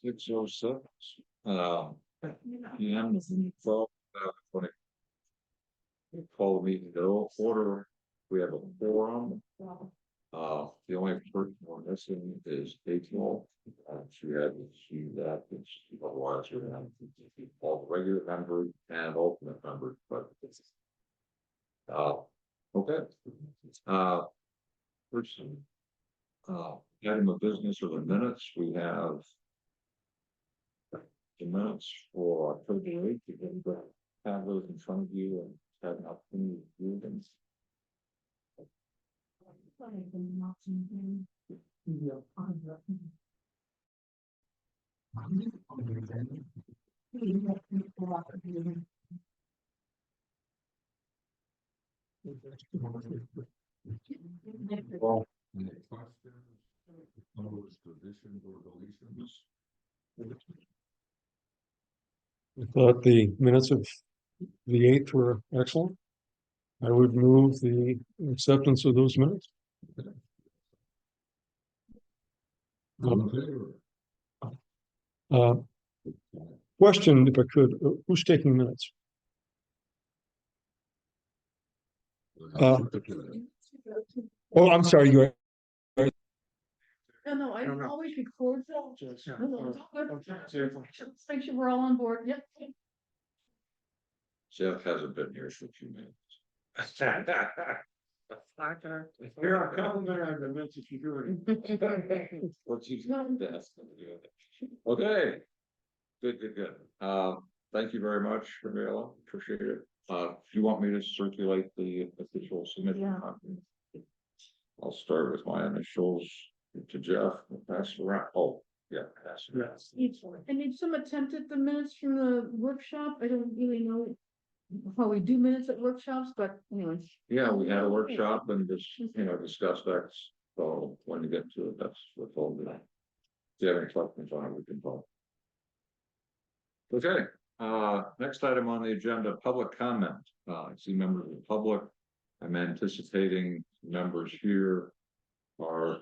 6:06. PM. 12. Call the meeting to order. We have a forum. The only person we're missing is April. She had that, otherwise we're gonna have all the regular members and alternate members, but okay. First, item of business or the minutes. We have the minutes for October 8th. You can have those in front of you and have an opportunity to view them. Well, any questions, proposed additions or deletions? I thought the minutes of the 8th were excellent. I would move the acceptance of those minutes. Question, if I could, who's taking minutes? Oh, I'm sorry, you. No, I No. always record them. Just, Let's make sure we're all on board. Yep. Jeff hasn't been here for a few minutes. Here I come there, the minutes if you do. What's you best? Okay. Good. Thank you very much, Gabriella. Appreciate it. If you want me to circulate the official submission. Yeah. I'll start with my initials to Jeff. Pass it around. Oh, yeah. Pass it around. I need some attempt at the minutes from the workshop. I don't really know how we do minutes at workshops, but anyway. Yeah, we had a workshop and just, discussed that. So when you get to it, that's what's all good. If you have any questions on it, we can talk. Okay, next item on the agenda, public comment. I see members of the public. I'm anticipating members here are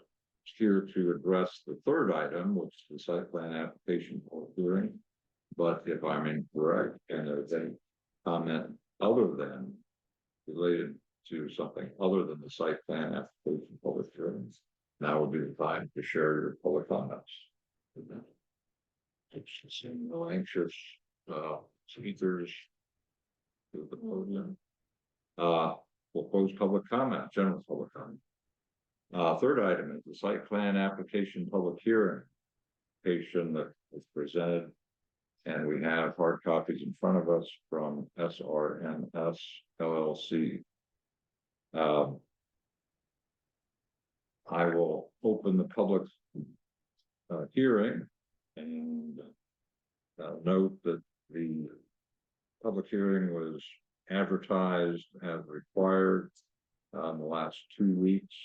here to address the third item, which is the site plan application for hearing. But if I'm incorrect and there's any comment other than related to something other than the site plan application public hearings, now would be the time to share your public comments. No anxious speakers to the podium. We'll close public comment, general public comment. Third item is the site plan application public hearing application that was presented, and we have hard copies in front of us from SRNS LLC. I will open the public hearing and note that the public hearing was advertised as required in the last 2 weeks.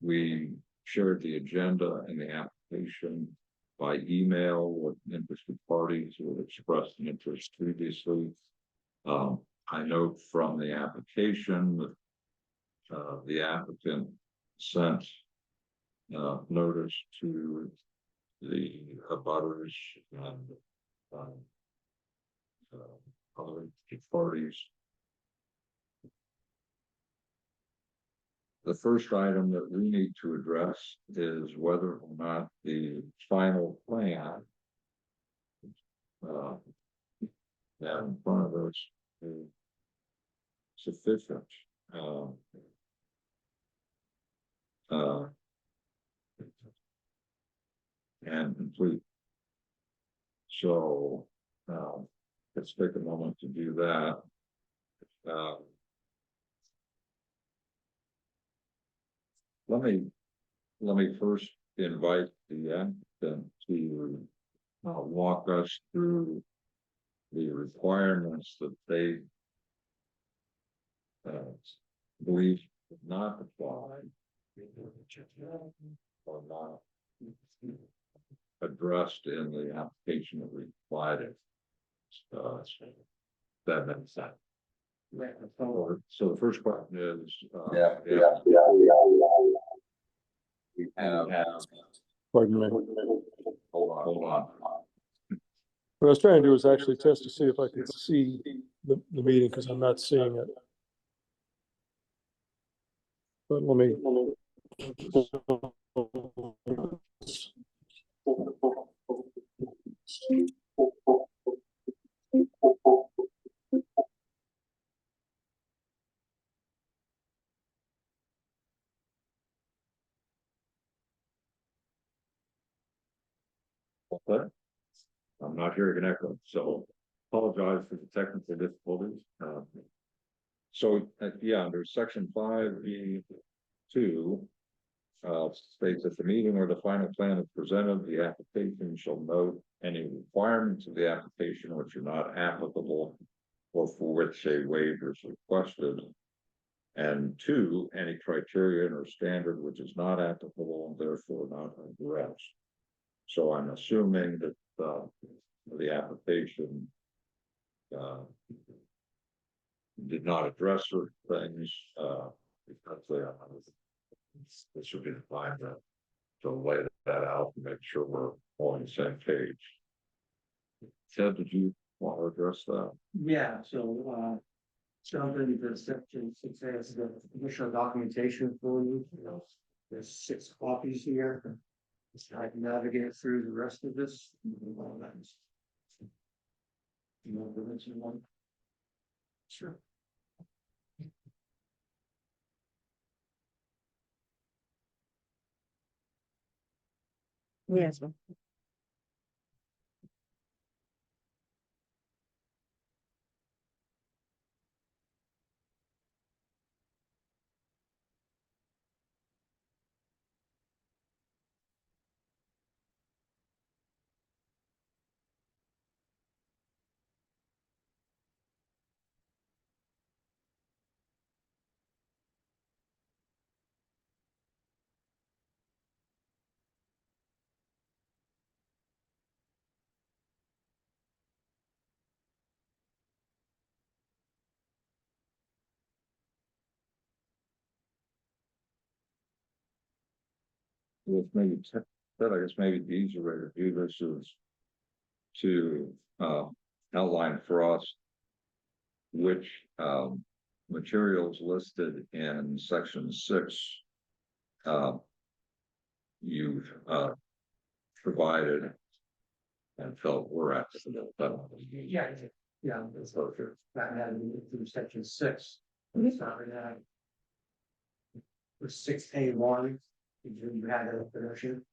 We shared the agenda and the application by email with interested parties who had expressed an interest previously. I note from the application that the applicant sent notice to the abutters and other parties. The first item that we need to address is whether or not the final plan that in front of us is sufficient. And complete. So let's take a moment to do that. Let me first invite the applicant to walk us through the requirements that they believe not apply or not addressed in the application that we provided. That makes sense. So the first question is, Yeah. if We have, Pardon me. hold on. What I was trying to do is actually test to see if I could see the meeting, because I'm not seeing it. But let me. Okay. I'm not hearing an echo, so apologize for the technical difficulties. So, yeah, under section 5B2, states that the meeting where the final plan is presented, the application shall note any requirements of the application which are not applicable or for which a waiver is requested. And 2, any criterion or standard which is not applicable and therefore not addressed. So I'm assuming that the application did not address certain things because this would be the time to lay that out and make sure we're all on the same page. Ted, did you want to address that? Yeah, so, something the section 6A is the additional documentation for you, there's 6 copies here. So I can navigate through the rest of this. You want to mention one? Sure. Yes. Well, maybe but I guess maybe the easier way to do this is to outline for us which materials listed in section 6 you've provided and felt were applicable. Yeah, that's what that had through section 6. Sorry, that. For 6A1, you had a production.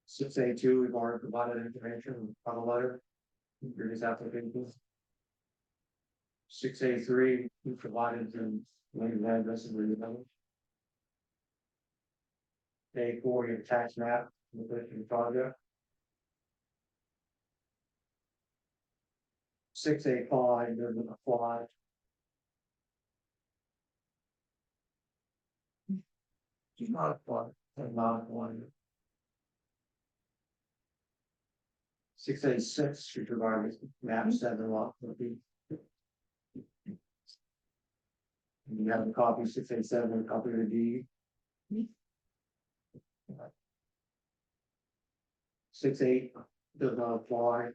6A2, we've already provided information on the letter. Previous applications. 6A3, we provided the land address and the A4, your tax map, the project. 6A5, there's an apply. She's not apply, not one. 6A6 should provide map 7 lot. You have the copy 6A7, copy of the deed. 6A does not apply.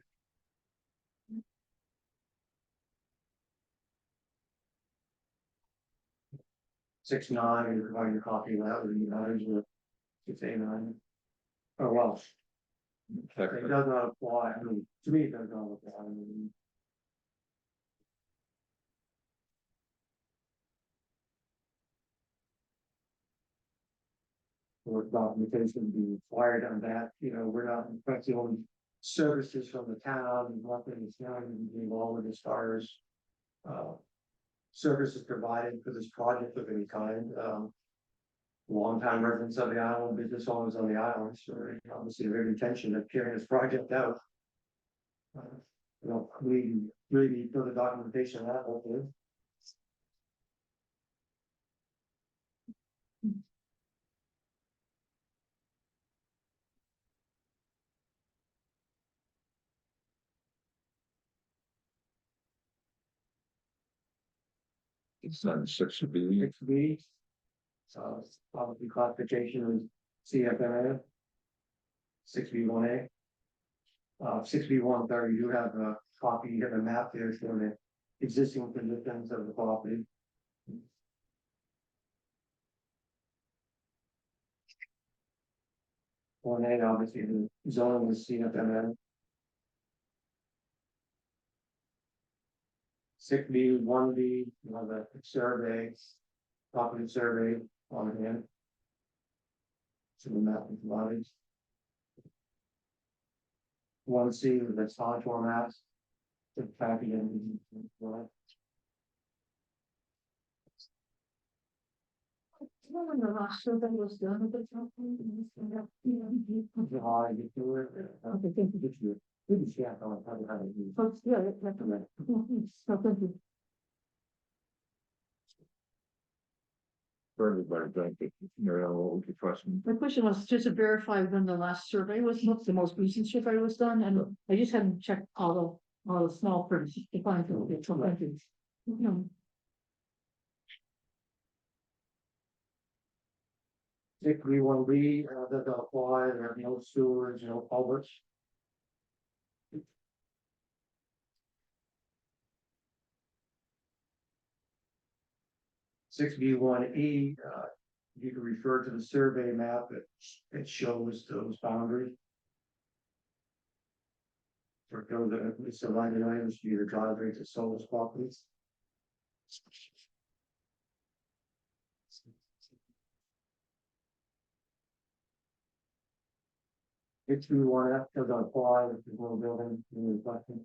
6-9, you're providing a copy of that with the others with 6A9. Oh, well. It does not apply, I mean, to me, it does not apply. I mean, for documentation to be required on that, we're not, that's the only services from the town, and nothing is now involved with as far as services provided for this project of any kind. Longtime residents of the island, business owners on the island, so obviously their intention of carrying this project out. We really put the documentation of that, hopefully. Then six B, six B. Policy classification is CFMA. Six B one A. Six B one thirty, you have a copy, you have a map there showing the existing conditions of the property. One A, obviously, the zone is CFMA. Six B, one B, you know, the survey, property survey on hand. So the map is provided. One C, that's contour maps. The traffic and. When the last survey was done at the top. How you do it. Okay, thank you. Good shit, I don't know how to use. Folks, yeah, that's right. So thank you. for everybody, thank you. Mary Ellen, what was your question? My question was just to verify when the last survey was, what's the most recent survey was done, and I just hadn't checked all the small prints to find it. So thank you. Six B one B, doesn't apply, there are no sewers, no culverts. Six B one E, you can refer to the survey map, it shows those boundaries. For those that are selected items, you either driveway to Solus properties. Six B one F doesn't apply, if you're going to building, in the question.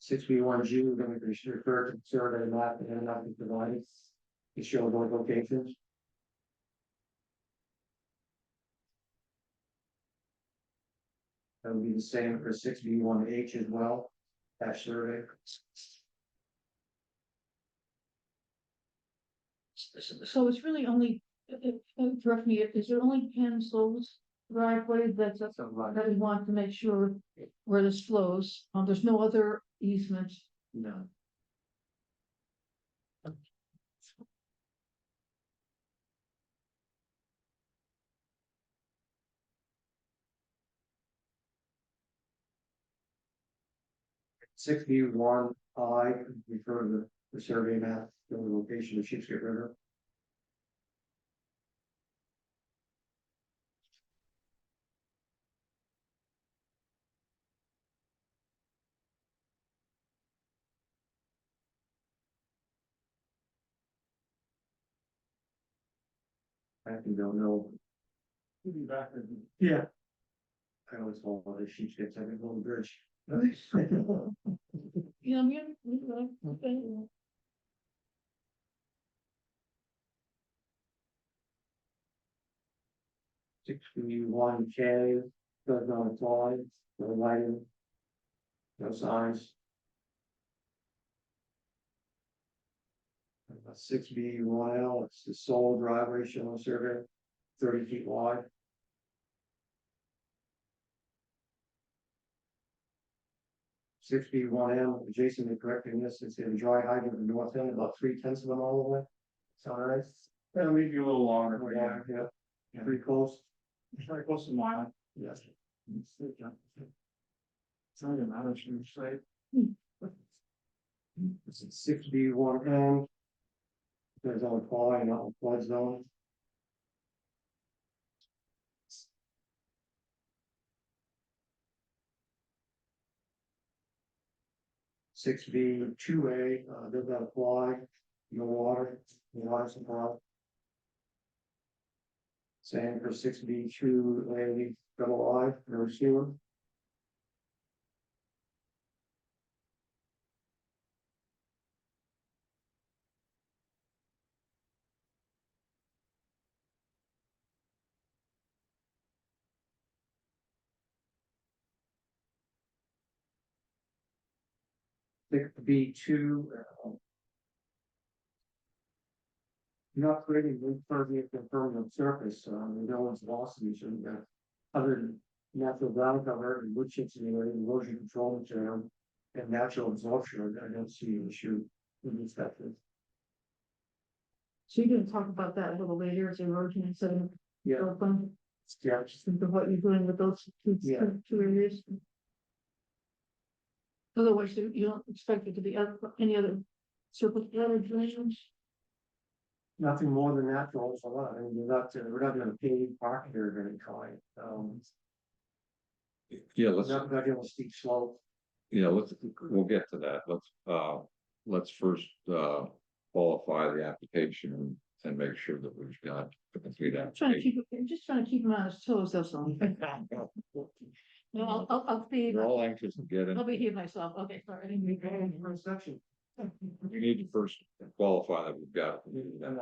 Six B one G, we're going to refer to the survey map and not be provided. It shows those locations. That would be the same for six B one H as well, that survey. So it's really only, correct me, is there only 10 Solus driveways that's So like, that we want to make sure where this flows? There's no other easement. no. Six B one I, refer to the survey map, the location of Sheepshead River. I actually don't know. Yeah. I always call it the Sheepshead, I think, Golden Bridge. Yeah, okay. Six B one K, does not apply, no lighting. No signs. Six B one L, it's the sole driveway showing survey, 30 feet wide. Six B one M, Jason is correcting this, it's in dry hydrant in the north end, about 3/10 of them all the way. Sound right? That'll leave you a little longer. Yeah, pretty close. Very close to mile. Yes. It's not even matter, should say. This is six B one M. There's on apply, not on flood zone. Six B two A, does not apply, no water, no water supply. Same for six B two A, double I, no sewer. Six B two. not creating impervious and permanent surface, no one's lost these, and, other than natural ground cover and wood chips and erosion control material and natural absorption, I don't see an issue with these factors. So you're gonna talk about that a little later, as erosion and sediment. Yeah. Fund, Yeah, think of what you're doing with those Yeah. two areas. Otherwise, you don't expect it to be any other surface water drainage. nothing more than natural, so I mean, we're not gonna pave parking here of any kind, Yeah, we're not gonna steep slope. we'll get to that. Let's first, qualify the application and make sure that we've got the complete Trying to application. I'm just trying to keep him on his toes, that's all. No, I'll be, We're all anxious to get I'll in. behave myself, okay, sorry, I didn't mean to- First section. We need to first qualify that we've got. And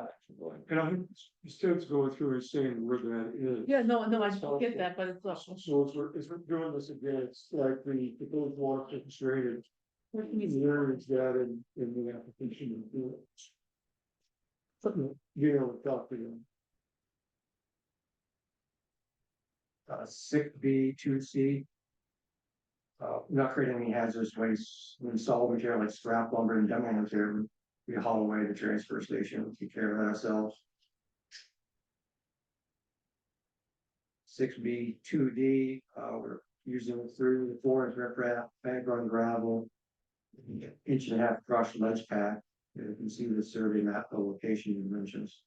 I think Steve's going through and saying where that is. Yeah, no, I get that, but it's, So as we're doing this again, it's like the proposed water concentrated it's- areas that in the application. Something, talk to you. 6B2C. Not creating any hazardous waste, when solid material like scrap lumber and demo material, we haul away the transfer station, take care of that ourselves. 6B2D, we're using 3 to 4 inch riprap, bank run gravel, 1.5 crushed ledge pack. You can see the survey map, the location dimensions.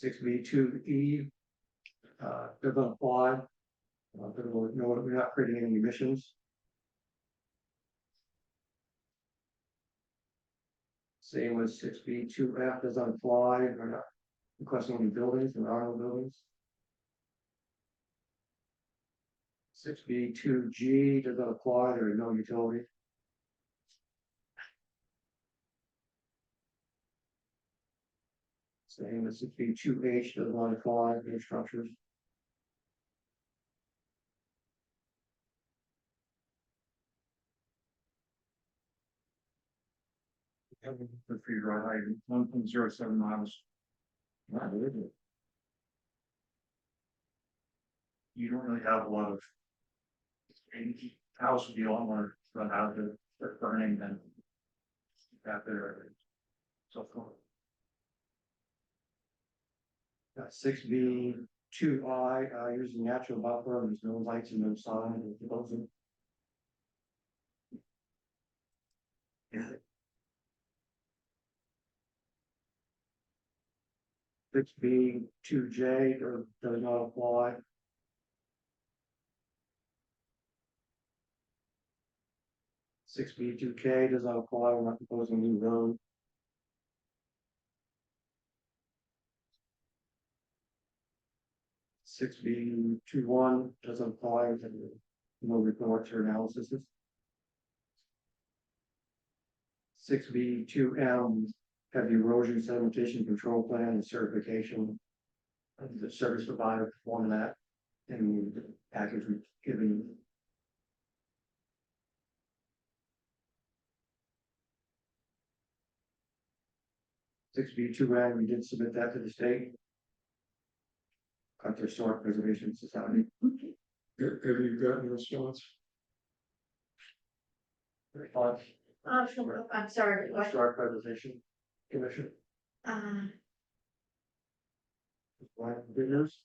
6B2E, doesn't apply. We're not creating any emissions. Same with 6B2F doesn't apply, we're not requesting any buildings, there are no buildings. 6B2G doesn't apply, there are no utilities. Same with 6B2H does not apply, no structures. For free ride, 1.07 miles. Not really. You don't really have a lot of. House would be a lot more run out of burning than. Out there. So forth. 6B2I, using natural buffer, there's no lights and no sign, it's closing. Yeah. 6B2J does not apply. 6B2K does not apply, we're not proposing a new road. 6B21 doesn't apply, no reports or analysis. 6B2M, have the erosion sedimentation control plan and certification. The service provider perform that, and the package we've given. Six B2M, we did submit that to the state. Hunter Historic Preservation Society. Have you gotten a response? Sure. I'm sorry, what? Historic Preservation Commission. Bidders.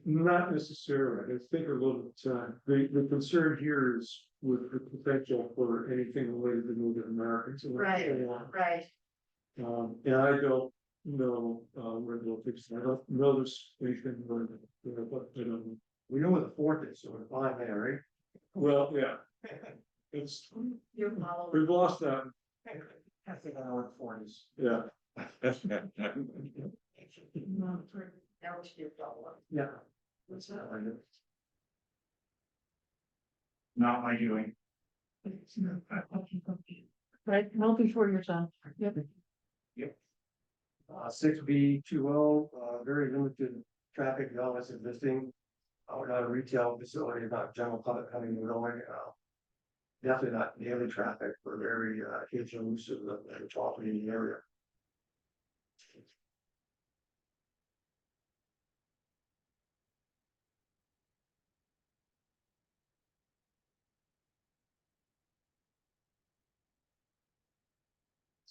Not necessarily, I think a little bit of time. The concern here is with the potential for anything related to Native Americans. Right. Right, And I don't know, where they'll fix it. I don't know there's anything where, but I don't know. We know where the fourth is, so we're fine there, right? Well, yeah. It's, you're following. we've lost that, I think I know where the fourth is. yeah. That was your follow-up. Yeah. What's that? Not my doing. right, well before your time, yep. 6B20, very limited traffic, all that's existing. We're not a retail facility, not general public coming and going. definitely not daily traffic, but very occasional use of the property in the area.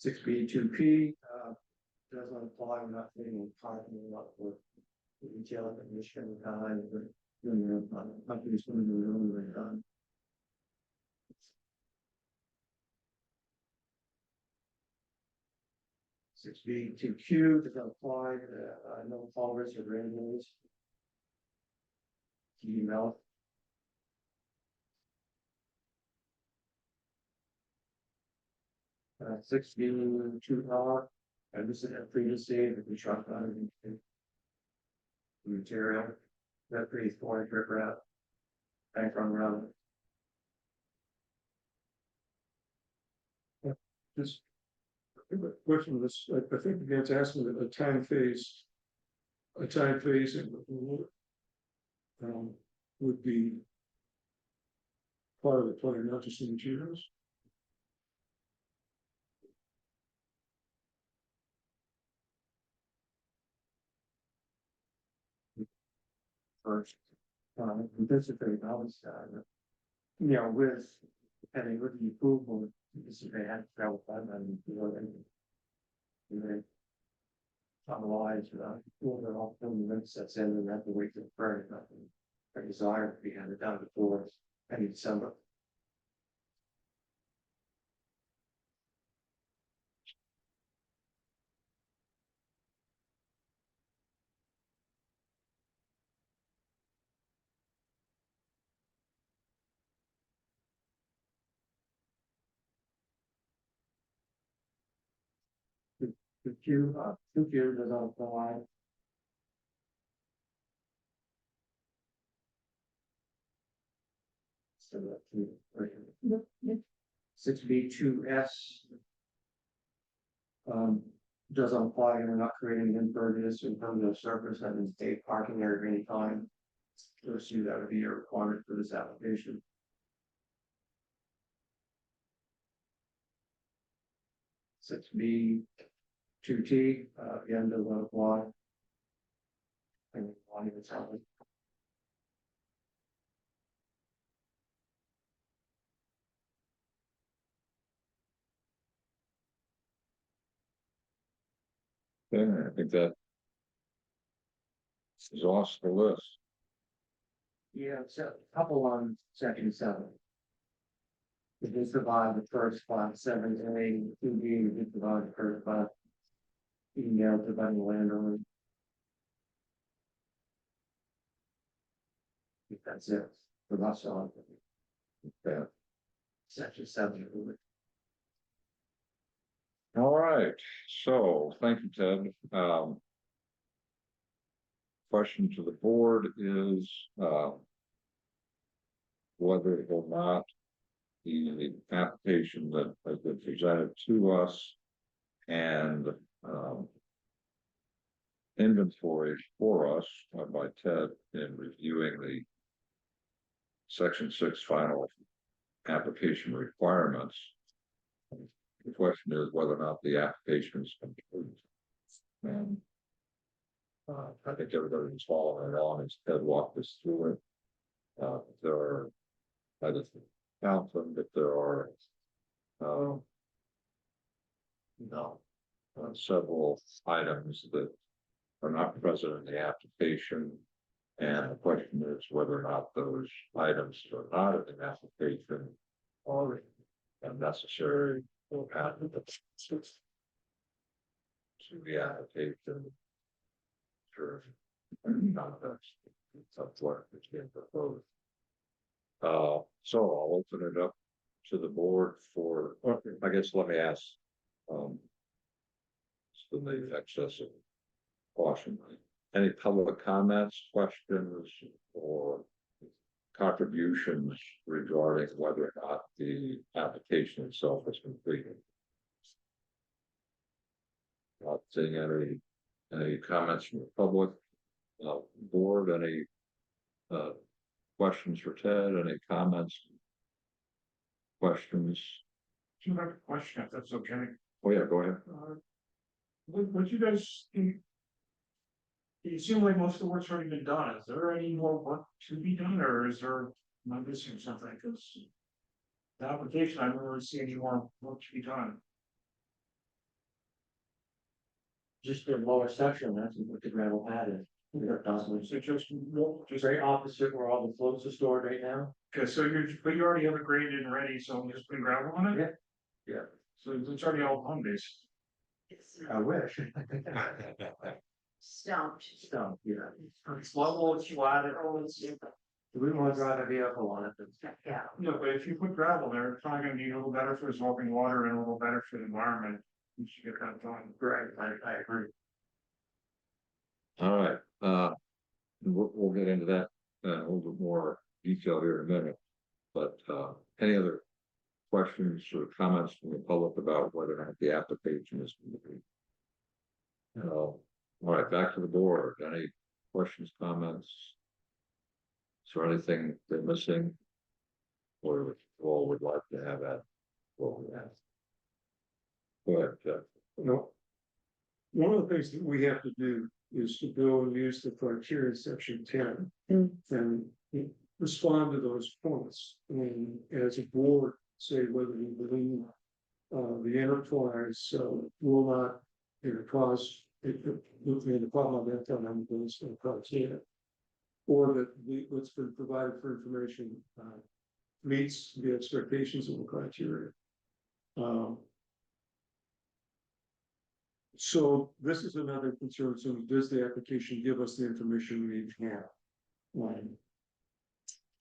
6B2P, does not apply, we're not putting parking lot for retail and mission kind, but companies when they're really done. 6B2Q does not apply, no culverts or drainages. Email. 6B2R, and this is a previously the construction on material that creates foreign trip route. Bank run around. Just a question, this, I think again, it's asking a time phase. A time phase in would be part of the plan, not just the materials. First, anticipate always, you know, with, depending with the approval, anticipate had travel time and, you know, and then otherwise, order off the minutes that's in and have to wait for the burn, nothing. I desire to be handed down before any December. The Q does not apply. So that's 6B2S. Doesn't apply, and we're not creating an impervious in terms of surface that is state parking area at any time. So assume that would be a requirement for this application. 6B2T, again, does not apply. And why it's happening. Okay, I think that exhausts the list. Yeah, so a couple on section 7. We just divide the first 7A, 2B, we just divide the first 5. Email dividing the landowner. I think that's it for us on. Yeah. Section 7. All right, so thank you, Ted. Question to the board is whether or not the application that has been presented to us and inventory for us by Ted in reviewing the Section 6 final application requirements. The question is whether or not the application is complete. And I think everybody was following along as Ted walked us through it. There are, I just count them, but there are several items that are not present in the application. And the question is whether or not those items are not in the application are necessary or add to the application. Sure. That's what is being proposed. So I'll open it up to the board for, I guess, let me ask, so the excess of caution, any public comments, questions, or contributions regarding whether or not the application itself is completed? Not seeing any comments from the public, board, any questions for Ted, any comments? questions? You have a question, if that's okay. Oh, yeah, go ahead. What you guys think? It seemed like most of the work's already been done. Is there any more work to be done, or is there, am I missing something? Because the application, I don't really see any more work to be done. Just the lower section, that's what the gravel pad is. So just, Very opposite where all the floats are stored right now. okay, so but you already have it graded and ready, so I'm just putting gravel on it? Yeah. Yeah. So it's already all home base. I wish. Stumped. So, yeah. It's one more you added. We want to drive a vehicle on it. Yeah. No, but if you put gravel there, it's probably gonna be a little better for absorbing water and a little better for the environment. You should get that done. Right, I agree. All right, we'll get into that, a little bit more detail here in a minute. But, any other questions or comments from the public about whether or not the application is complete? All right, back to the board. Any questions, comments? Is there anything they're missing? Or all would like to have at? Well, yeah. Go ahead, Jeff. No. One of the things that we have to do is to go and use the criteria in section 10. And respond to those points, and as a board, say whether we believe. The enterprise, will not, cause it, the problem of that time, I'm going to criteria. Or that what's been provided for information, meets the expectations of the criteria. So this is another concern. So does the application give us the information we need to have?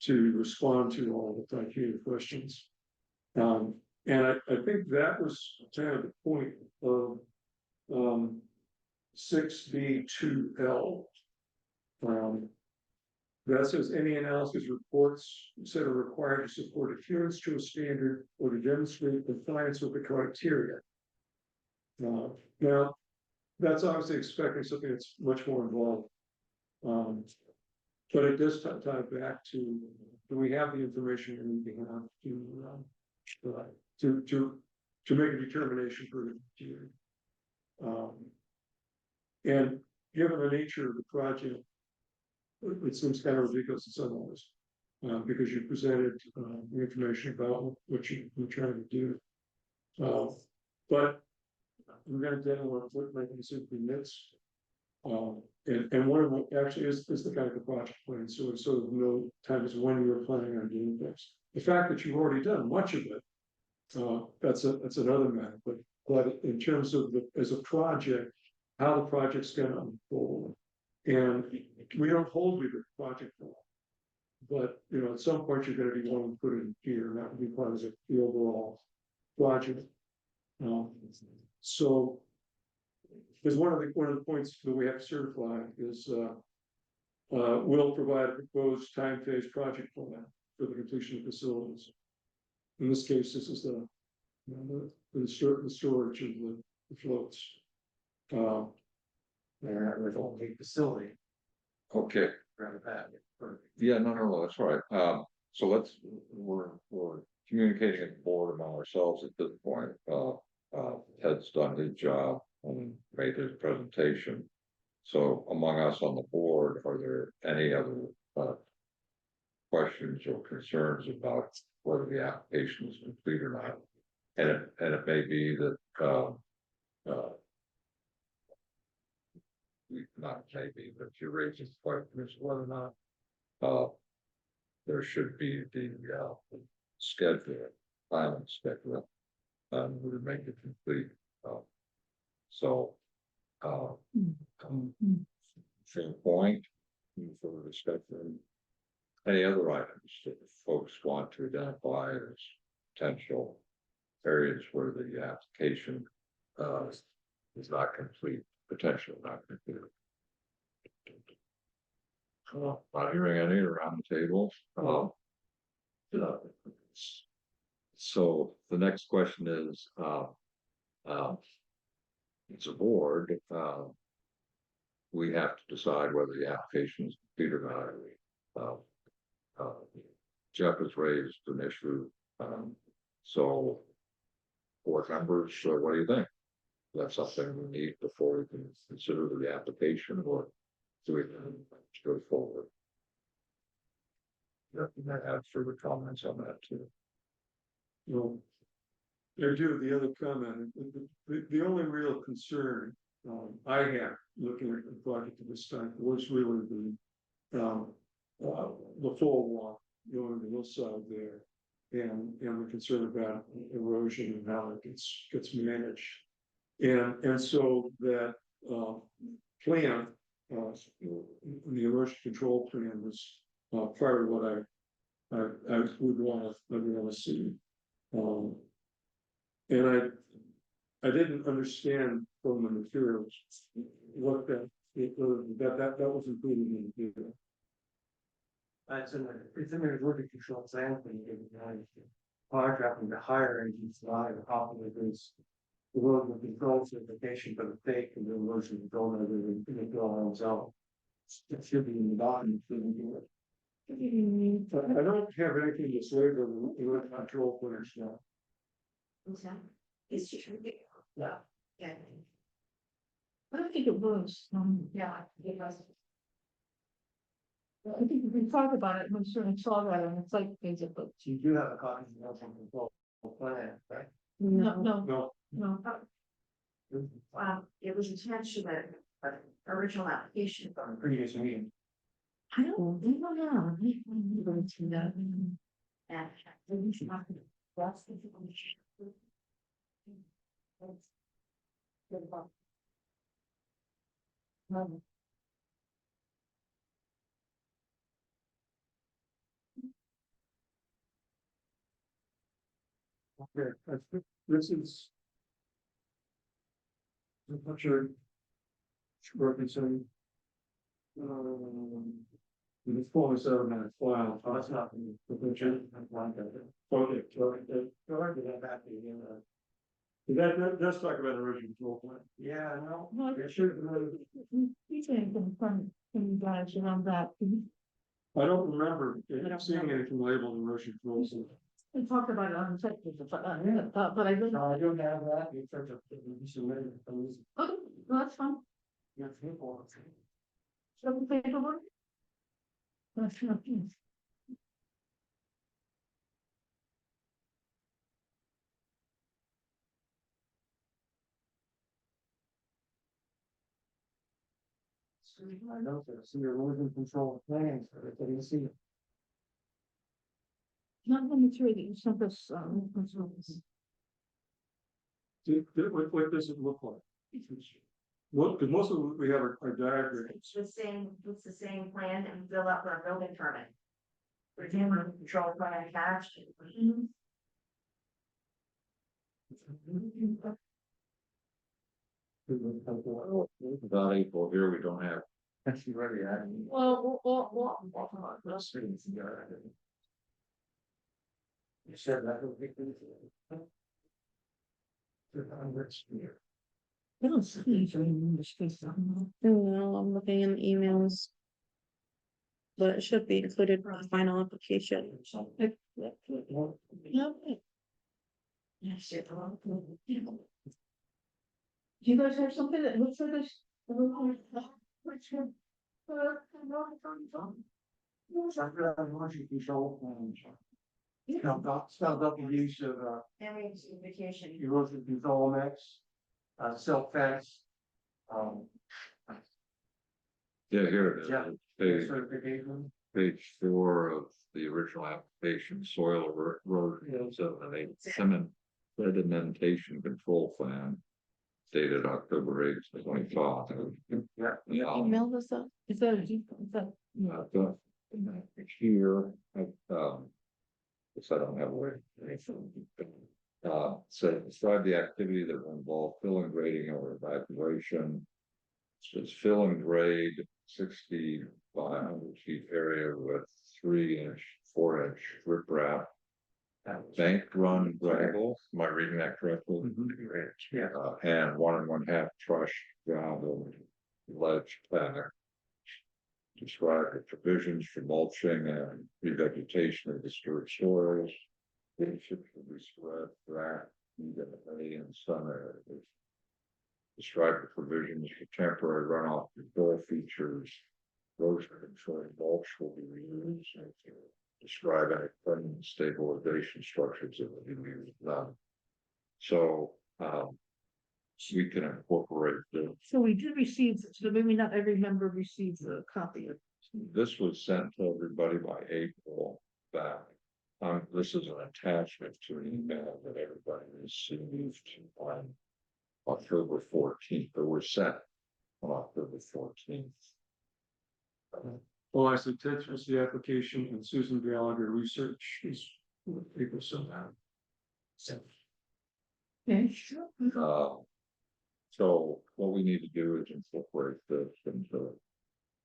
To respond to all the criteria questions. And I think that was kind of the point of 6B2L. That says any analysis reports that are required to support adherence to a standard or to demonstrate compliance with the criteria. Now, that's obviously expecting something that's much more involved. But it does tie back to, do we have the information we need to make a determination for the criteria? And given the nature of the project, it seems kind of ridiculous in some ways, because you presented the information about what you're trying to do. But we're going to demo what making simply nits. And one of them actually is the kind of the project plan. So it's sort of no times when you're planning on doing this. The fact that you've already done much of it, that's another matter. But in terms of as a project, how the project's going to unfold, and we don't hold you to the project plan. But at some point you're going to be wanting to put it in here, and that would be part of the overall project. So, because one of the points that we have to certify is will provide a proposed time phase project plan for the completion of facilities. In this case, this is the storage of the floats. With only facility. Okay, Rather bad. yeah, no, that's all right. So we're communicating at the board among ourselves at this point. Ted's done his job and made his presentation. So among us on the board, are there any other questions or concerns about whether the application is complete or not? And it may be that not maybe, but if you raise this question as whether or not there should be the schedule, filing schedule, would make it complete. Same point, for the discussion. Any other items that folks want to identify as potential areas where the application is not complete, potentially not complete? Not hearing any around the table. So the next question is, it's a board, we have to decide whether the application is complete or not. Jeff has raised an issue So. Board members, so what do you think? That's something we need before we can consider the application, or do we go forward? Yeah, you might have further comments on that too. Well, I do, the other comment, the only real concern, I had looking at the project at this time was really the full walk, going to the hillside there. And the concern about erosion and how it gets managed. And so that, plan, the erosion control plan was, part of what I would wanna see. And I didn't understand from the materials what that was included in the video. It's in the erosion control plan, when you get contracting to hire agents, lie, the copy of this. The erosion control certification for the state and the erosion control, and everything, they go on its own. It should be in the document. I don't have anything to say to the erosion control plans now. What's that? It's true. Yeah. Yeah. I don't think it was, Yeah, it was. I think we talked about it, we certainly saw that, and it's like, basically, So you do have a copy of the erosion control plan, right? no, No, no. It was attached to the original application. From the previous meeting. I don't know. I'm going to that. And that's the. okay, this is. I'm not sure. Sure, it's a. The form is over my file. Oh, that's not the picture. That's one of it. Okay, Sure, did that back again? let's talk about erosion control plan. Yeah, no. No, It should you can confirm from you guys around that. I don't remember seeing anything labeled erosion control. We talked about it on the second, but I don't. No, I don't have that. You took a submitted. Okay, no, that's fine. Your people. Show the paperwork. That's not. I know, so your erosion control plans, everybody can see it. Not the material that you sent us, What does it look like? Well, because most of what we have are diagrams. It's the same plan that we fill out for a building permit. Remember, control plan attached. Without April here, we don't have. Actually, ready, I. well, You said that would be. I don't see it in the space. No, I'm looking in the emails. But it should be included in the final application. Do you guys have something that looks like this? Erosion control plans. Spelled out the use of, Areas of vacation. erosion control mix, silk fence. Yeah, here it Yeah. is. Page, Certification. page 4 of the original application, soil erosion, sedimentation control plan. Dated October 8th, 25. Yeah. Email this up. Is that a deep, is that? Here, guess I don't have a way. So describe the activity that will involve fill and grading or evacuation. It's fill and grade 60 by 100 feet area with 3-inch, 4-inch riprap. Bank run gravel, am I reading that correctly? Yeah. And 1 1/2 crushed gravel ledge pattern. Describe the provisions for mulching and revegetation of disturbed soils. application should be spread that in some areas. Describe the provisions for temporary runoff control features. Erosion control mulch will be reused. Describe any permanent stabilization structures that will be used now. So, we can incorporate the, So we did receive, so maybe not every member received a copy of. this was sent to everybody by April back. This is an attachment to an email that everybody received on October 14th, or were sent on October 14th. Well, I said Ted was the application and Susan Gallagher research is what people sent out. So, Okay, sure. So what we need to do is incorporate this into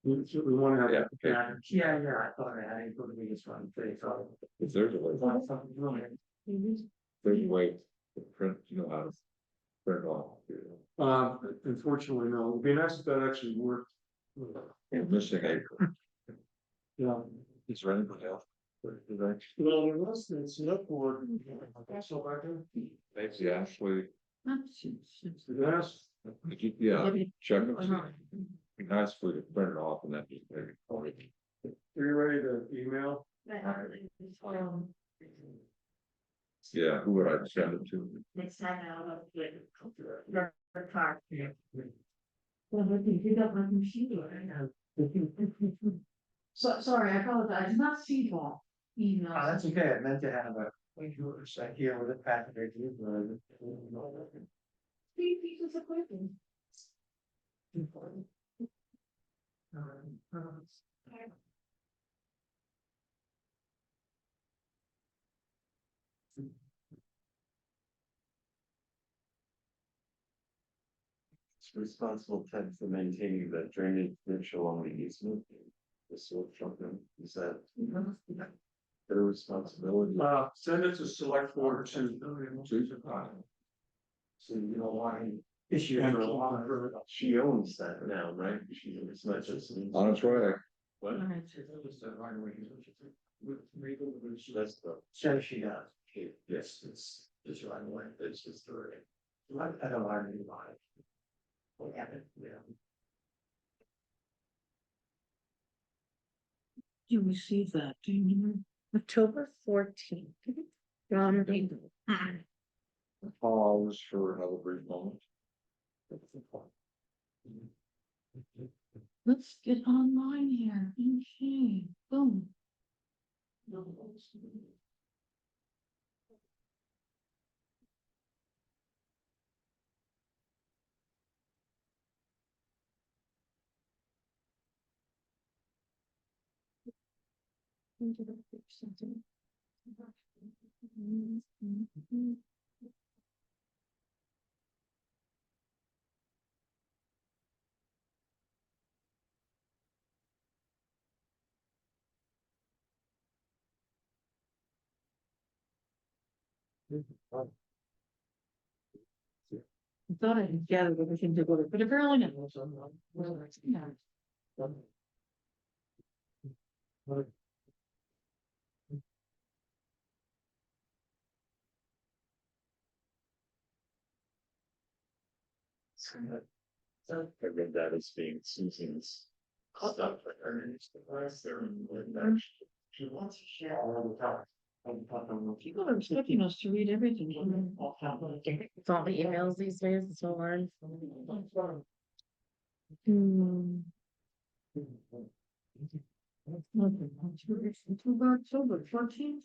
we want to have. the Yeah. application. Yeah, I thought I had to be this one, so. If there's a way, Something wrong. there's a way to print, you know, how to print off. Unfortunately, no, it'd be nice if that actually worked. You're missing April. Yeah. Is there anybody else? Well, there was, it's not for. So back there. Maybe Ashley, Yes. yeah, check it. Be nice for you to print it off and then just maybe call it. Are you ready to email? Yeah, who would I send it to? Next time I'll get your car. So, sorry, I apologize, I did not see that email. Oh, that's okay, I meant to have a, here with a packet. Three pieces of equipment. Responsible Ted for maintaining the drainage ditch along the easement. The sort of something, is that their responsibility? Send it to select board to. So you don't want any issue. And She owns that now, right? It's not just. On its way. What? That's the. So she does. Yes, it's right away, it's just the. I don't want to buy it. Yeah. You received that, do you remember? October 14th. Pause for another brief moment. Let's get online here, okay, boom. I thought I had gathered everything together, but apparently not. Yeah. I read that as being Susan's stuff for her. She wants to share all the time. People are expecting us to read everything. It's all the emails these days, it's so hard. October 14th.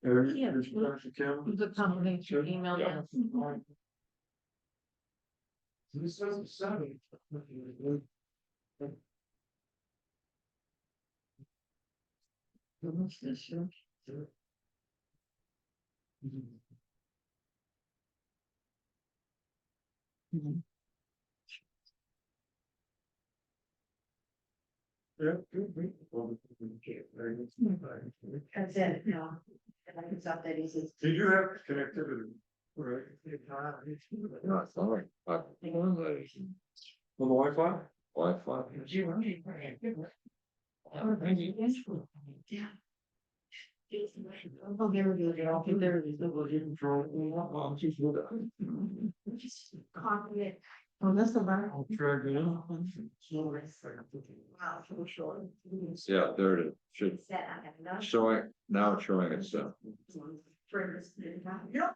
Yeah. The combination email. Yeah. This doesn't sound. What's this here? That's it, no. And I can stop that easy. Did you have connectivity? Right. No, it's all right. On On the Wi-Fi? Wi-Fi. Yeah. Oh, there we go. Okay, there it is. Confident. Oh, that's the one. Wow, so short. Yeah, there it is. Should Said I have enough. showing, now it's showing itself. For this. No, no.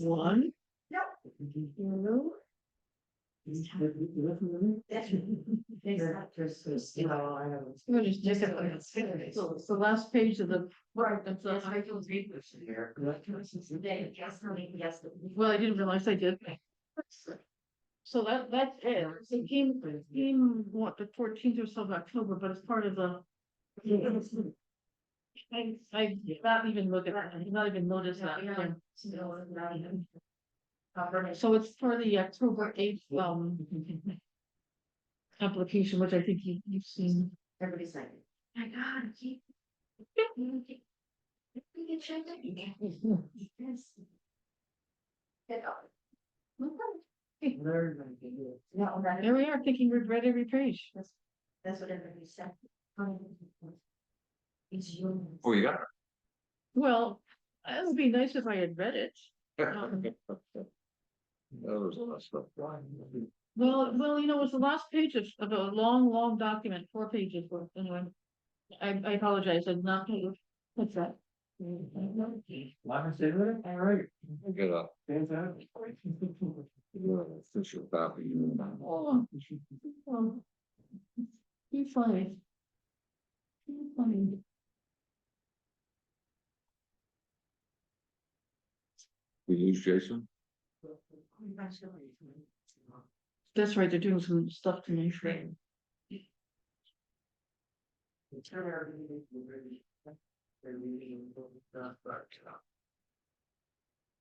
One. No. Two. We're just different. So it's the last page of the. Right, That's that's a- I can read this here. Today, yes, yes. Well, I didn't realize I did. So that's it. It came, what, the 14th or so of October, but it's part of the. I not even look at that, I did not even notice that. So it's for the October 8th, application, which I think you've seen. Everybody's like, my God, keep. We can check that. Yes. Get up. No, that- There we are, thinking we've read every page. That's what everybody said. It's you. Oh, you got it. Well, it would be nice if I had read it. There was a lot of stuff. Well, you know, it's the last page of a long document, 4 pages, but anyway. I apologize, I'm not, what's that? All right, Get a fantastic. official copy. Oh, you're funny. You're funny. We use Jason. That's right, they're doing some stuff to me.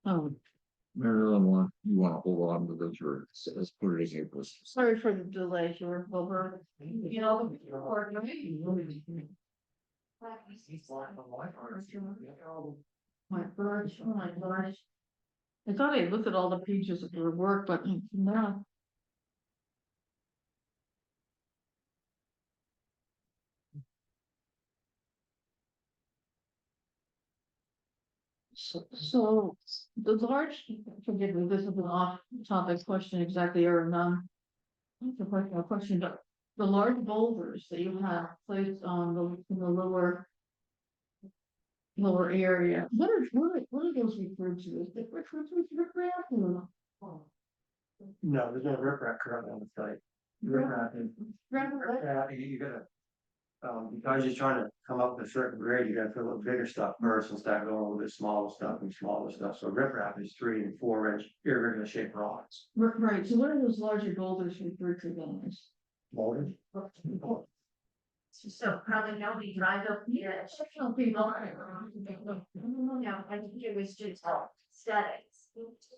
Oh, Marilyn, you want to hold on to this or let's put it in April. sorry for the delay, you were over, you know. My gosh, oh my gosh. I thought I looked at all the pages of your work, but no. So the large, forgive me, this is an off topic question exactly, or not a question, but the large boulders that you have placed on in the lower area, what are those referred to? Is it referred to as riprap or? No, there's no riprap currently on the site. Riprap is, you gotta. Because you're trying to come up with a certain grade, you gotta put a little bigger stuff first and start going a little bit smaller stuff and smaller stuff. So riprap is 3 and 4 inch irregular shaped rocks. Right, so what are those larger boulders referred to then? Boulders? So probably nobody drive up here. Exceptional people. No, I think it was just aesthetics.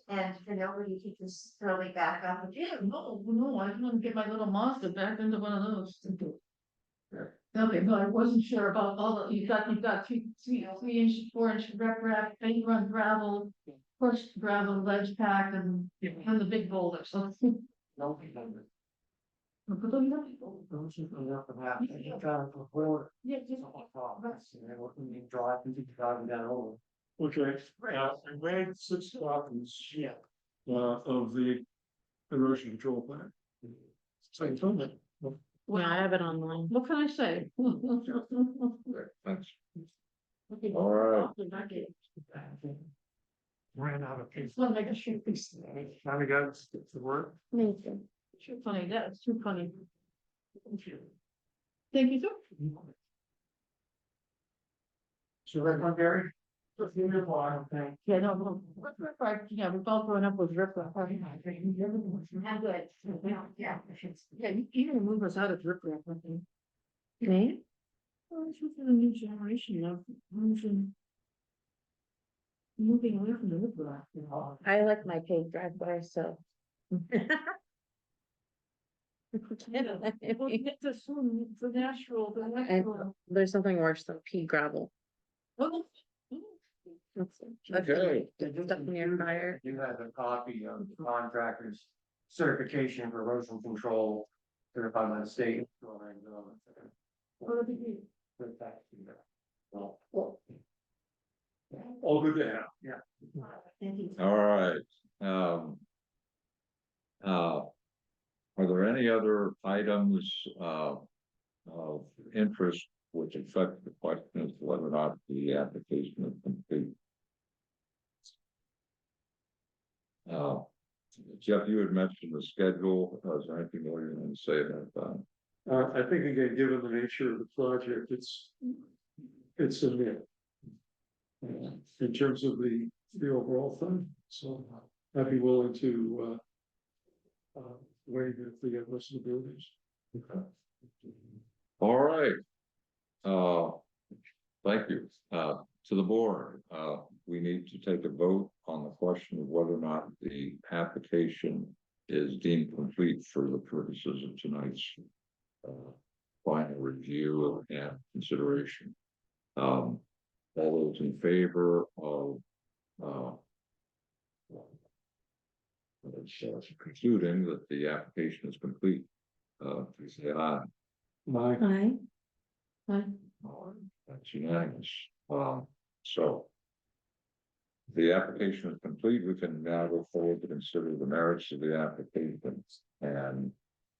And for nobody could just totally back up and Yeah, no, I couldn't get my little Mazda back into one of those. Okay, but I wasn't sure about all the, you've got 3-inch, 4-inch riprap, paint run gravel, crushed gravel, ledge pack, and the big boulders, so. No, But those are- those are the upper half. You're trying to forward. Yeah, just. You drive and keep driving down over. Okay, I made 6 copies. Yeah. Of the erosion control plan. So I told them. Yeah, I have it online. What can I say? Thanks. All right. Ran out of paper. Well, I guess you. Finally got to work. Amazing. Too funny, that's too funny. Thank you, sir. So that one, Gary? Okay. Yeah, no, yeah, we've all grown up with riprap. I'm good. Yeah. Yeah, you can move us out of riprap, I think. Me? Well, it's just a new generation of moving away from the riprap. I like my paved driveway, so. Well, it's the natural, the And natural. there's something worse than pea gravel. Oh, That's Okay. stuff in your fire. You have a copy of the contractor's certification for erosion control certified by the state. and, What did you? put it back in there. Well, All good to have. Thank you. All right, are there any other items, of interest which affect the question as to whether or not the application is complete? Jeff, you had mentioned the schedule. Is there anything more you want to say about that? I think again, given the nature of the project, it's a myth. In terms of the overall thing, so I'd be willing to waive if the rest of the buildings. All right. Thank you. To the board, we need to take a vote on the question of whether or not the application is deemed complete for the purposes of tonight's final review and consideration. All those in favor of concluding that the application is complete, please say aye. Aye. Aye. That's unanimous. So the application is complete. We can now go forward to consider the merits of the application. And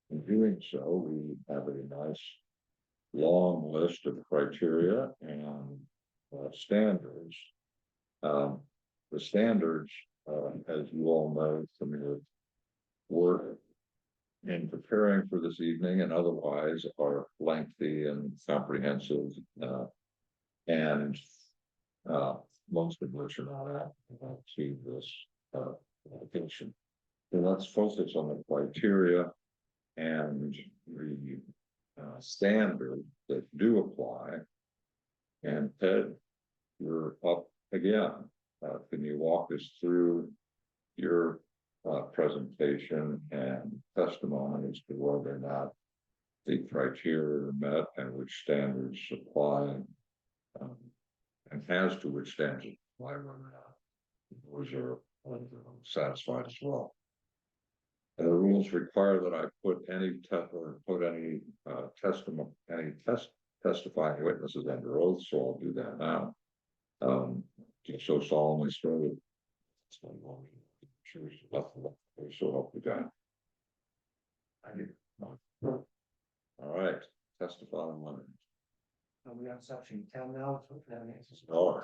in doing so, we have a nice long list of criteria and standards. The standards, as you all know from your work in preparing for this evening and otherwise, are lengthy and comprehensive, and most of which are not applicable to this application. So let's focus on the criteria and the standards that do apply. And Ted, you're up again. Can you walk us through your presentation and testimony as to whether or not the criteria are met and which standards apply, and as to which standards apply, whether or not those are satisfied as well. The rules require that I put any testifying witnesses under oath, so I'll do that now. So solemnly swear. So help you God. I do. All right, testify on one. we on section 10 now, so we have answers. Oh.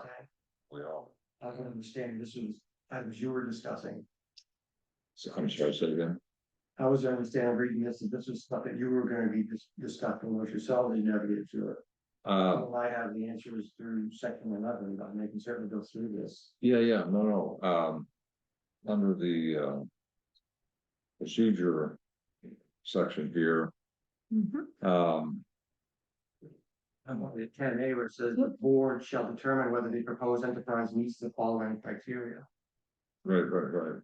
We all. I don't understand, this was, as you were discussing. So I'm sorry, say again. I was understanding reading this, and this is stuff that you were gonna be discussing with yourself, and you never get through it. Well, I have the answers through section 11, but I can certainly go through this. Yeah, no. Under the procedure section here, I'm on the 10A where it says the board shall determine whether the proposed enterprise meets the following criteria. right.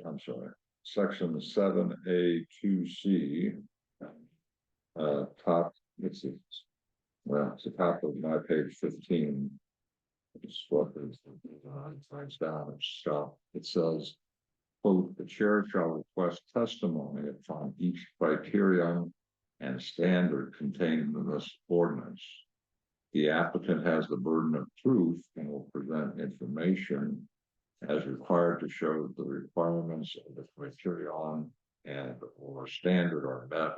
I'm sorry, section 7A2C. Top, it's the top of my page 15. It's what is finds down and stuff. It says, quote, the chair shall request testimony upon each criterion and standard contained in this ordinance. The applicant has the burden of proof and will present information as required to show that the requirements of the criterion and or standard are met,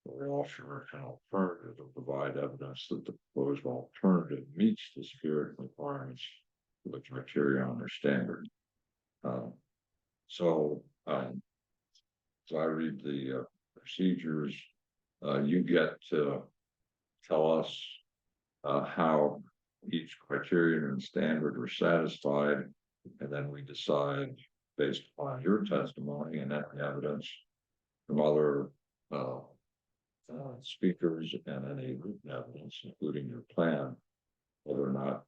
or offer an alternative to provide evidence that the proposed alternative meets the spirit requirements of the criterion or standard. So I read the procedures. You get to tell us how each criterion and standard are satisfied, and then we decide based upon your testimony and that evidence from other speakers and any written evidence, including your plan, whether or not,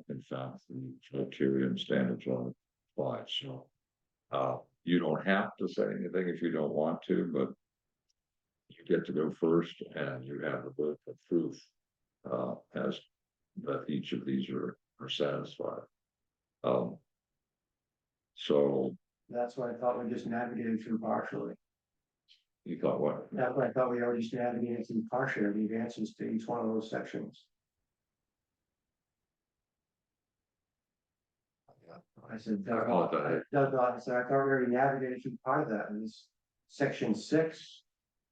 in fact, the criteria and standards are applied. So, you don't have to say anything if you don't want to, but you get to go first, and you have the burden of proof as that each of these are satisfied. So That's what I thought we just navigated through partially. You thought what? That's what I thought we already just navigated through partially the answers to each one of those sections. I said, I apologize. I said, I thought we already navigated through part of that in this section 6.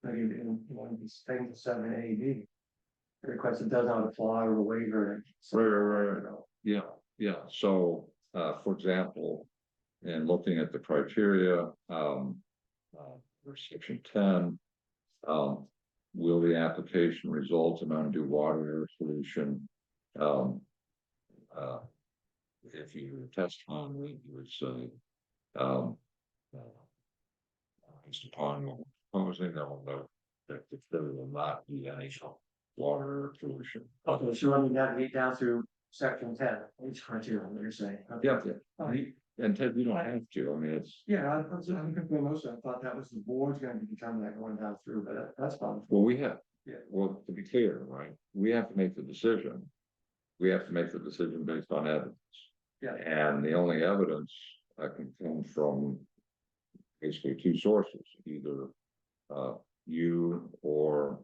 Maybe in one of these things, 7A, B. Request that does not apply or waiver. Right. Yeah, yeah, so, for example, in looking at the criteria, for section 10. Will the application result in undue water air pollution? If you test on, you would say, based upon what we're proposing, there will no, that there will not be any water air pollution. Okay, so let me navigate down through section 10, each criteria, what you're saying. Okay. Yeah. And Ted, you don't have to, I mean, it's, Yeah, I'm confirming most of it. I thought that was the board's gonna be determining that going down through, but that's fine. well, we have, Yeah. well, to be clear, right, we have to make the decision. We have to make the decision based on evidence. Yeah. And the only evidence can come from basically two sources, either you or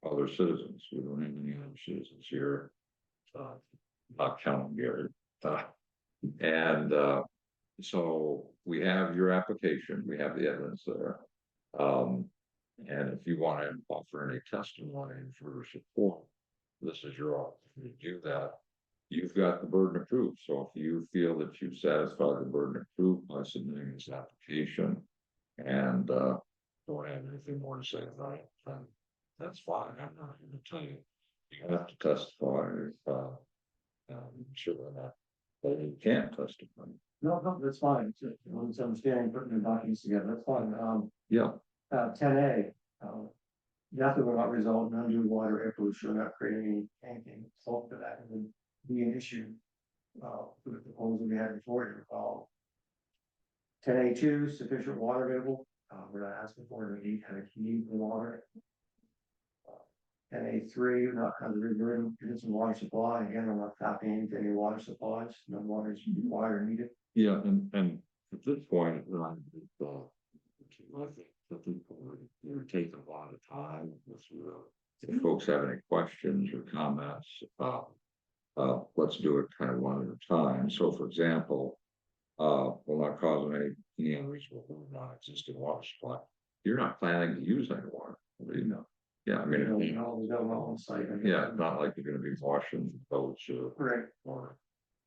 other citizens. We don't have any other citizens here, not counting Gary. And so we have your application, we have the evidence there. And if you want to offer any testimony for support, this is your opportunity to do that. You've got the burden of proof, so if you feel that you've satisfied the burden of proof by submitting this application and don't have anything more to say about it, then that's fine. I'm not going to tell you. You have to testify. Sure that you can't testify. No, that's fine. It's understanding, putting the documents together, that's fine. Yeah, 10A, nothing will not result in undue water air pollution, or not creating anything, so for that, and then be an issue. For the proposal we had before, you recall. 10A2, sufficient water available, we're not asking for, we need the water. 10A3, not kind of reverting producing water supply, again, I'm not tapping into any water supplies, no water is required or needed. yeah, and at this point, I think that you're taking a lot of time. If folks have any questions or comments, let's do it kind of one at a time. So, for example, will not cause any unreasonable non-existing water supply. You're not planning to use any water, you know? Yeah, I mean, We don't know on site. yeah, it's not like you're going to be washing boats Right, or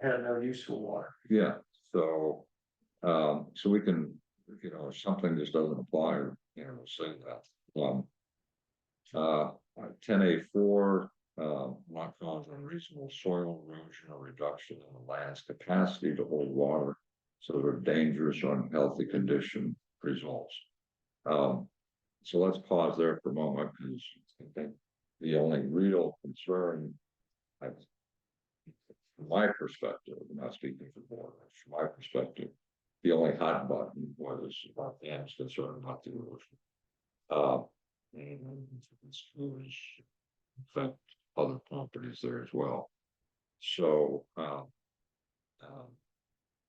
and no useful water. yeah. So, so we can, you know, if something just doesn't apply, you know, we'll say that. 10A4, not cause unreasonable soil erosion or reduction in the land's capacity to hold water, so that dangerous or unhealthy condition results. So let's pause there for a moment, because I think the only real concern, from my perspective, I'm not speaking for the board, from my perspective, the only hot button was about the M's concern about the erosion. And it's affect other properties there as well. So,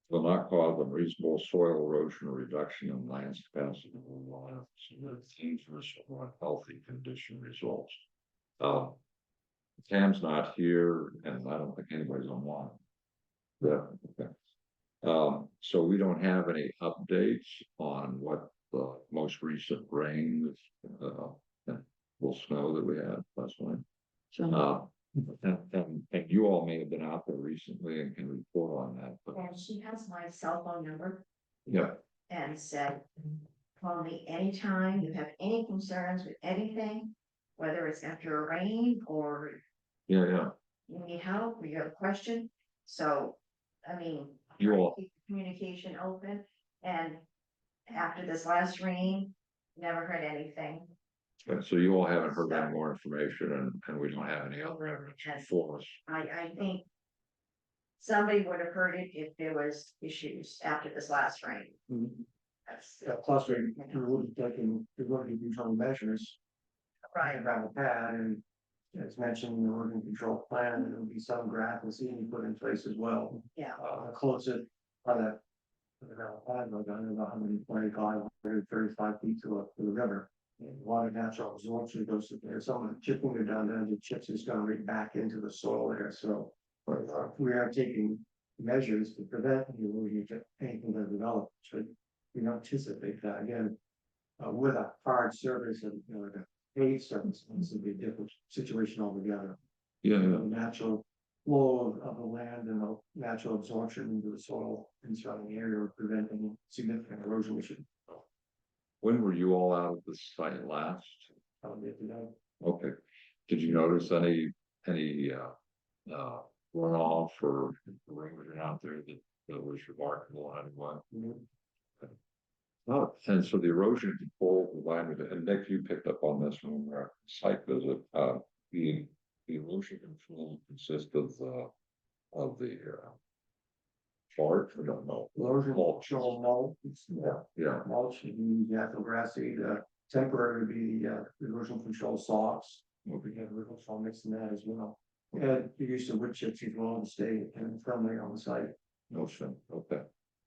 will not cause unreasonable soil erosion or reduction in land's capacity to hold water, so that dangerous or unhealthy condition results. Tam's not here, and I don't think anybody's online. Yeah, okay. So we don't have any updates on what the most recent rain will snow that we had last night. So, And you all may have been out there recently and can report on that, but And she has my cell phone number yeah, and said, call me anytime you have any concerns with anything, whether it's after a rain or yeah. you need help or you have a question. So, I mean, You all- keep the communication open, and after this last rain, never heard anything. So you all haven't heard any more information, and we don't have any other evidence for us. I think somebody would have heard it if there was issues after this last rain. That's Plus, we're taking control measures. right. Gravel pad, and as mentioned in the erosion control plan, there will be some gravel seeding put in place as well. Yeah. Close it on that. The gravel pad, we're going to 125, 135 feet to the river. And a lot of natural absorption goes to there, some of the chipping are down there, the chips is going right back into the soil there, so. We are taking measures to prevent the erosion of anything that develop, should we don't anticipate that again. With a hard surface and, like a paved surface, this would be a different situation altogether. Yeah, The natural flow of the land and the natural absorption into the soil in surrounding area would prevent any significant erosion, we should when were you all out of the site last? probably have to know. Okay, did you notice any runoff or erosion out there that was remarkable anyway? Oh, and so the erosion control alignment, and Nick, you picked up on this when we were at the site visit, the erosion control consists of the chart, I don't know. Erosion Mulch. control mulch, Yeah, mulch, you have to grass seed, temporary would be, erosion control socks. We have erosion control mix in that as well. And the use of wood chips as well to stay and firmly on the site. no shit, okay.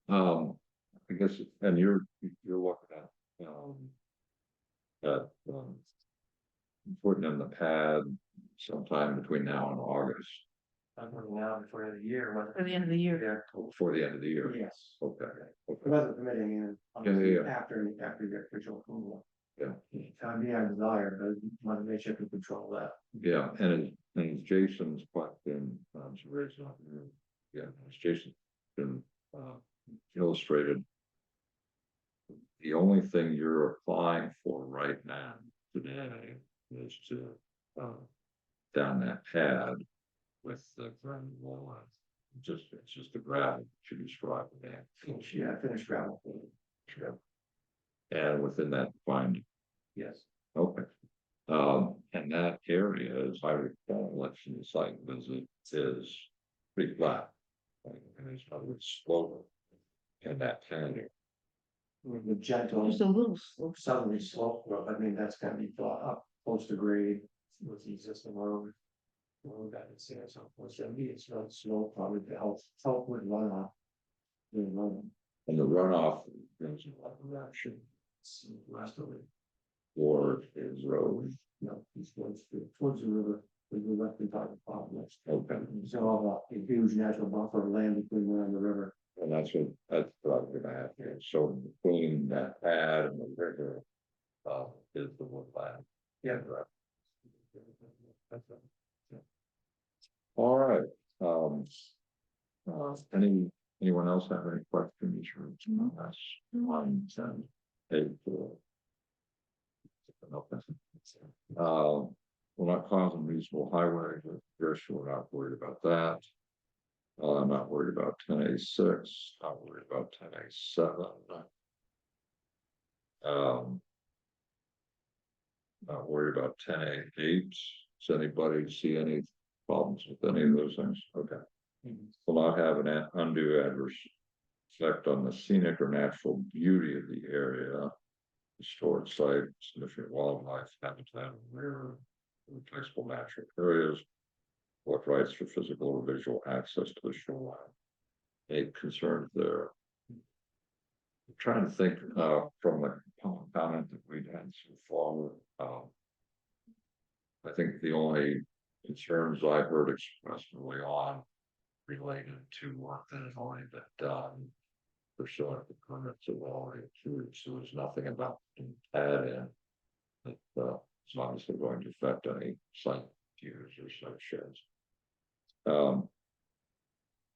I guess, and you're looking at putting in the pad sometime between now and August, I'm working now before the year, For the end of the year. before the end of the year. Yes. Okay, okay, Weather permitting and Yeah. after the official approval. Yeah. Time being our desire, but want to make sure to control that. yeah, and Jason's question, as Jason been illustrated. The only thing you're applying for right now today is to down that pad with the ground wall. It's just a gravel to describe that. Yeah, finished gravel. And within that defined, Yes. okay. And that area, as I recall, election the site visit is pretty flat. And it's probably slower in that area. With the gentle Just a little slope. southerly slope, well, I mean, that's gonna be brought up close to grade with the existing road. Well, we got it, so close to me, it's not slow, probably to help with runoff. And the runoff goes in one direction, Last of it, or is road. no, he's towards the river, with the left and top of the bottom, that's. Okay. So, a huge natural buffer of land between there and the river. And that's what I'm gonna have here. So between that pad and the river, is the woodland. Yeah. Right. All right, anyone else have any questions or us on page 4? We're not causing reasonable highway, we're not worried about that. I'm not worried about 10A6, not worried about 10A7. Not worried about 10A8. Does anybody see any problems with any of those things? Okay. Will not have an undue adverse effect on the scenic or natural beauty of the area. Historic site, significant wildlife habitat, rare, flexible natural areas. What rights for physical or visual access to the shoreline? Any concerns there? I'm trying to think from the public comment that we've had so far. I think the only concerns I heard expressed early on related to work that has already been done. Pursuant to permits have already approved, so there's nothing about add in that is obviously going to affect any site views or site sheds.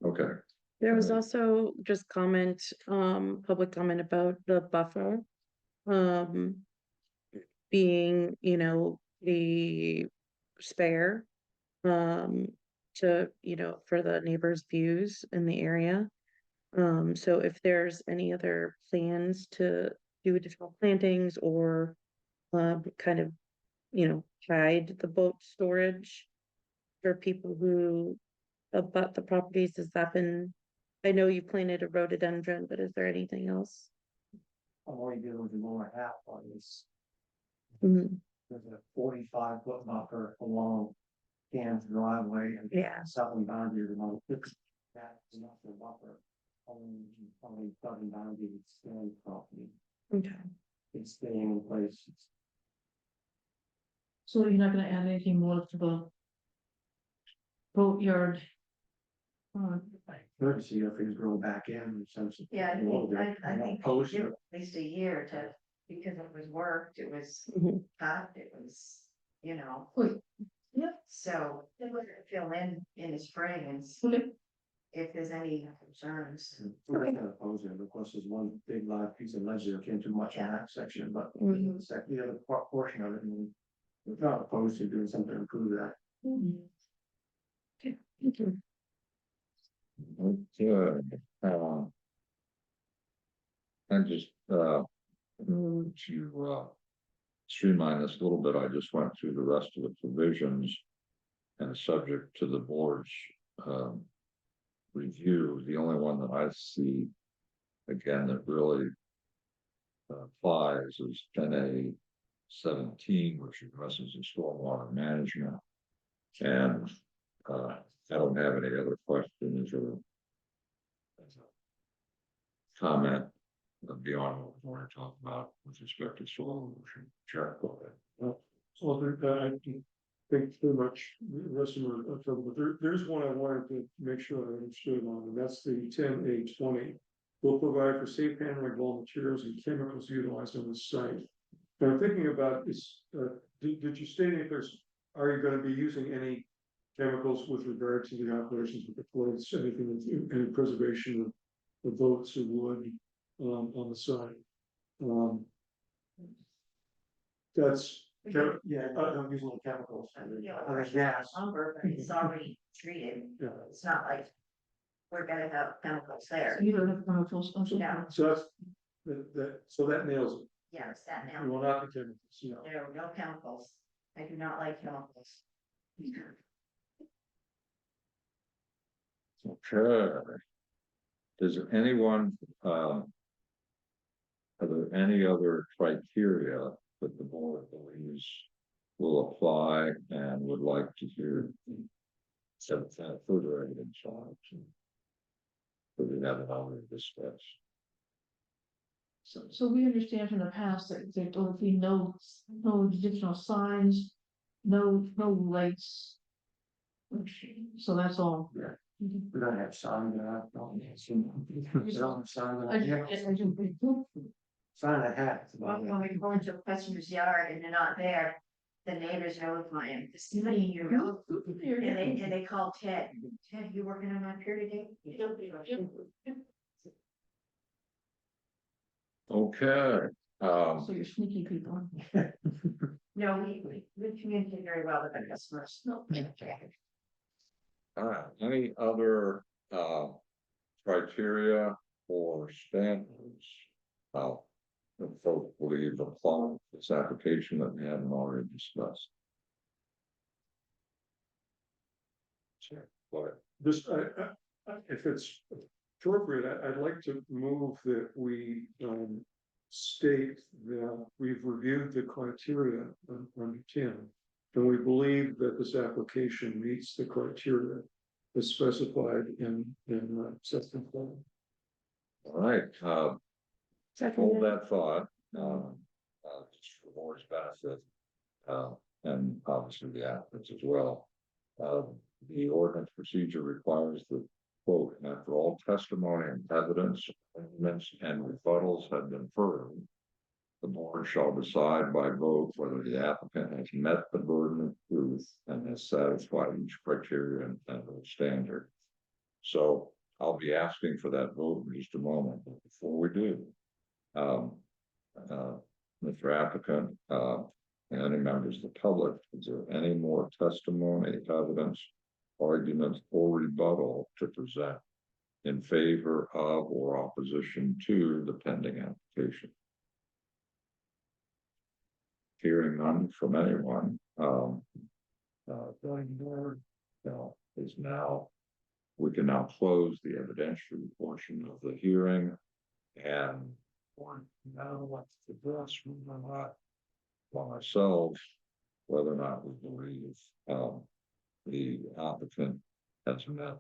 Okay. There was also just comment, public comment about the buffer. Being, the spare. To, for the neighbors' views in the area. So if there's any other plans to do additional plantings or kind of, hide the boat storage for people who abut the properties, has that been, I know you planted a rhododendron, but is there anything else? I'm only dealing with the lower half on this. Mhm. There's a 45-foot buffer along Cam's driveway and. Yeah. Southern boundary of the that is not the buffer. Only southern boundary of the stand property. Okay. It's staying in place. So you're not gonna add anything more to the boatyard? Good to see if things grow back in some. Yeah, I think Post. at least a year to, because it was worked, it was Mhm. cut, it was, you know. Wait, yeah. So they would fill in the spring and see Okay. if there's any concerns. We're not opposed to it, of course, there's one big live piece of ledge there, can't do much in that section, but Mhm. the other portion of it, and we're not opposed to doing something to improve that. Okay, thank you. Okay, and just, to, streamline this a little bit, I just went through the rest of the provisions. And subject to the board's, review, the only one that I see, again, that really applies is 10A17, which addresses the stormwater management. And, I don't have any other questions or comment beyond what we want to talk about with respect to soil erosion. Sure, go ahead. So I think too much, the rest of them are trouble, but there's one I wanted to make sure I understood on, and that's the 10A20. Will provide for safe handling of all materials and chemicals utilized on the site. And I'm thinking about is, did you state if there's, are you gonna be using any chemicals with regard to the operations with the floats, anything, any preservation of the boats or wood, on the site? That's, Yeah, I'm using the chemicals. You know, Other gas. lumber, but it's already treated, yeah, it's not like we're gonna have chemicals there. You don't have chemicals, okay. No, so that's, so that nails it. yes, that You will now, not be chemicals, no. there are no chemicals, I do not like chemicals. Okay. Does anyone, are there any other criteria that the board believes will apply and would like to hear some further evidence on? That we haven't already discussed. So we understand from the past that there will be no additional signs, no lights. So that's all. Yeah. Mhm. We don't have sign that, don't have sign I that, yeah, just- I just- sign that hat. it's Well, about it. when we go into a customer's yard and they're not there, the neighbors notify him, there's somebody in your yard. And they call Ted, Ted, you working on my pier today? Okay, So you're sneaky people. No, we communicate very well with our customers. No. any other, criteria or standards? The folk believe apply to this application that we haven't already discussed. Sure, go ahead. This, if it's appropriate, I'd like to move that we, state that we've reviewed the criteria on 10. And we believe that this application meets the criteria as specified in section 4. All right, hold Second, that thought, just for the board's benefit, and obviously the applicants as well. The ordinance procedure requires that, quote, after all testimony and evidence, arguments and rebuttals have been heard, the board shall decide by vote whether the applicant has met the burden of proof and has satisfied each criteria and standard. So I'll be asking for that vote in just a moment, but before we do, Mr. Applicant, and any members of the public, is there any more testimony, evidence, arguments, or rebuttal to present in favor of or opposition to the pending application? Hearing none from anyone, going board, is now, we can now close the evidentiary portion of the hearing and now what's the best or not for ourselves, whether or not we believe the applicant has met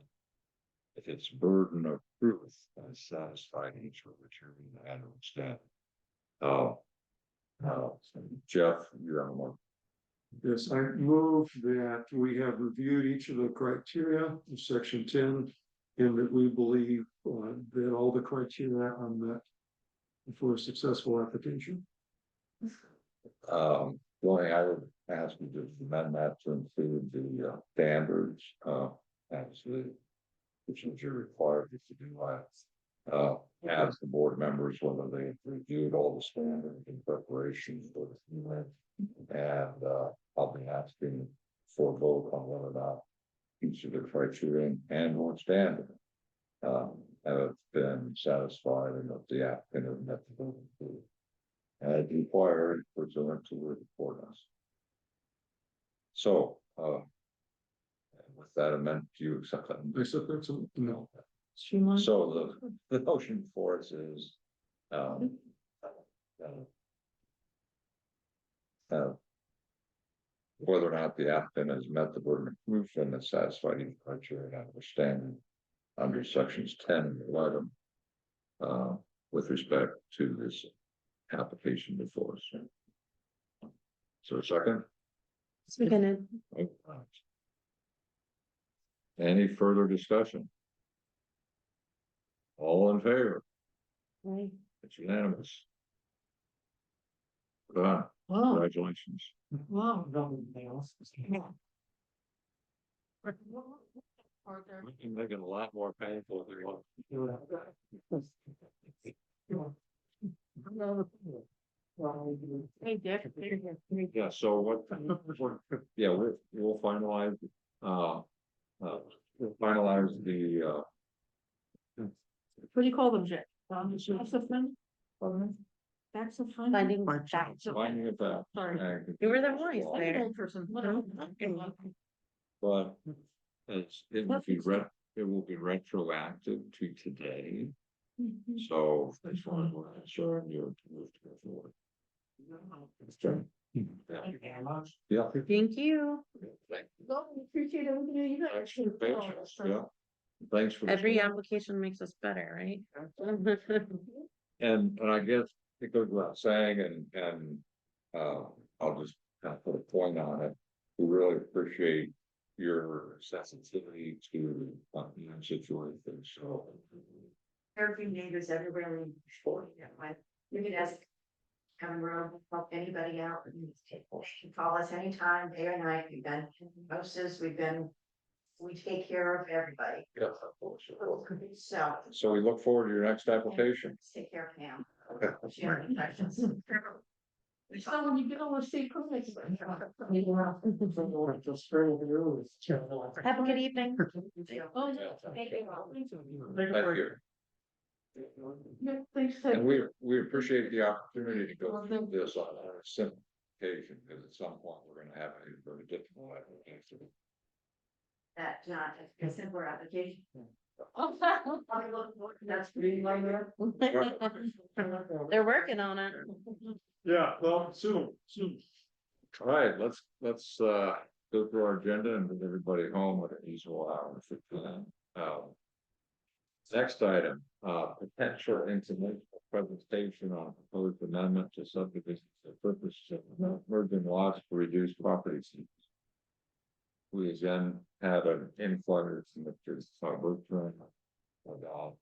its burden of proof and satisfied each of the criteria and standard. Jeff, you have more Yes, I move that we have reviewed each of the criteria in section 10. And that we believe that all the criteria are met for a successful application. The only I would ask you to amend that to include the standards, as the. Which is required to do that. Ask the board members whether they have reviewed all the standards in preparation for the event. And I'll be asking for a vote on whether or not each of the criteria and or standard have been satisfied and that the applicant has met the vote. As required pursuant to the ordinance. So, with that amendment, do you accept that? I said that's a no. Streamline. So the motion for us is, whether or not the applicant has met the burden of proof and has satisfied each criteria and understanding under sections 10 and 11, with respect to this application before us. So second? Seconded. Any further discussion? All in favor? Right. It's unanimous. Done. Wow, Congratulations. wow. We can make it a lot more painful if you want. Hey, Dick. Yeah, so yeah, we'll finalize, we'll finalize the, What do you call them, Jack? That's a fun. That's a fun. Finding Fine. facts. finding of that. Sorry. You were the voice I'm an there. old person. Whatever. But it will be retroactive to today, so as far as we're concerned, you're moved to go forward. Thank you very much. Yeah. Thank you. Well, we appreciate everything you Thanks for the patience, yeah. Thanks for. Every application makes us better, right? And I guess it goes without saying, and I'll just kind of put a point on it. We really appreciate your sensitivity to situations, so. Every neighbors everywhere in short, you can ask. Come around, help anybody out, and call us anytime, day or night, we've been hostess, we take care of everybody, Yeah, of course. so. So we look forward to your next application. Take care of Pam. Okay. If you have any questions. So when you get all the state permits. Have a good evening. Oh, yeah. Thank you. Thank you. Yeah, thanks, Ted. And we appreciate the opportunity to go through this on a simplification, because at some point we're gonna have a very difficult application. That, it's a simpler application. Oh, I'll be looking forward to that screen later. They're working on it. Yeah, well, soon. All right, let's go through our agenda and move everybody home at a reasonable hour. Next item, potential information presentation on proposed amendment to subdivision for purpose of merging lots to reduce property seats. We again had an influx in the Bertrand about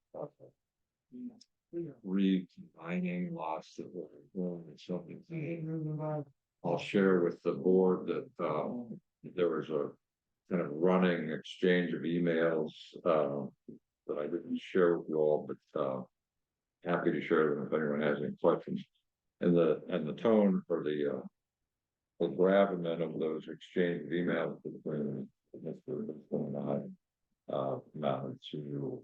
recombining lots that were going to something. I'll share with the board that there was a kind of running exchange of emails that I didn't share with you all, but happy to share them if anyone has any questions. And the tone for the gravamen of those exchange of emails between Mr. and I amounted to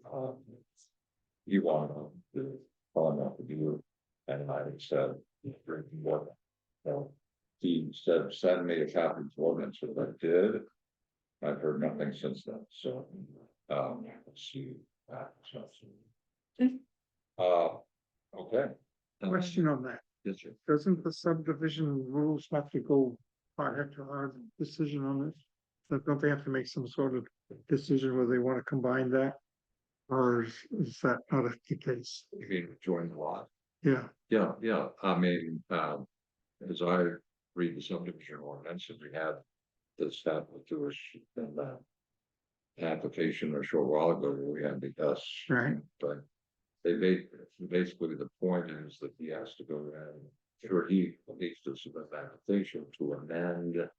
you want to calling out the view, and I said drinking water. So he said send me a copy of the ordinance, which I did. I've heard nothing since then, so let's see that. Okay. Question on that. Yes, sir. Doesn't the subdivision rules have to go prior to our decision on this? So don't they have to make some sort of decision whether they want to combine that? Or is that not the case? You mean join the lot? Yeah, Yeah. I mean, as I read the subdivision ordinance, and we had this happen to us in that application a short while ago, where we had the S. Right. But they made, basically, the point is that he has to go around, sure, he needs to submit an application to amend the,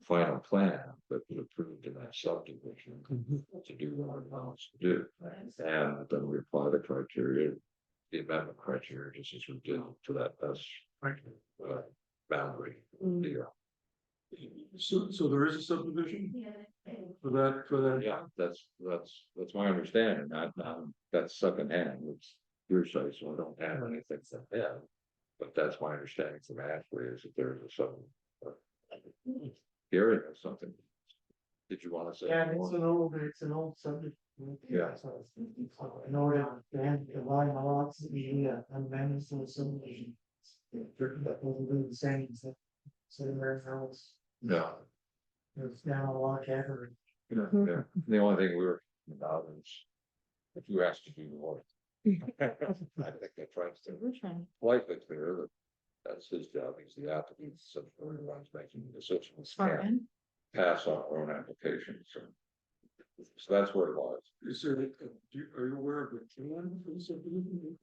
final plan that was approved in that subdivision to do what it wants to do. And then we apply the criteria, the amendment criteria, just as we did to that S. Boundary deal. So there is a subdivision for that, Yeah, that's my understanding, not, that's secondhand, it's hearsay, so I don't have anything from him. But that's my understanding from Ashley, is that there's a some. Gary has something. Did you want to say? Yeah, more? it's an old subject. Yeah. In order to divide my lots, the amendments to the subdivision. That wasn't really the same, so there's house, No, there's now a lot of category. yeah, yeah. The only thing we were about is if you asked to do more. I think that tries to politely clear that that's his job, he's the applicant, so everyone's making decisions. Can't pass on our own applications. So that's where it was. is there, are you aware of the plan for the subdivision?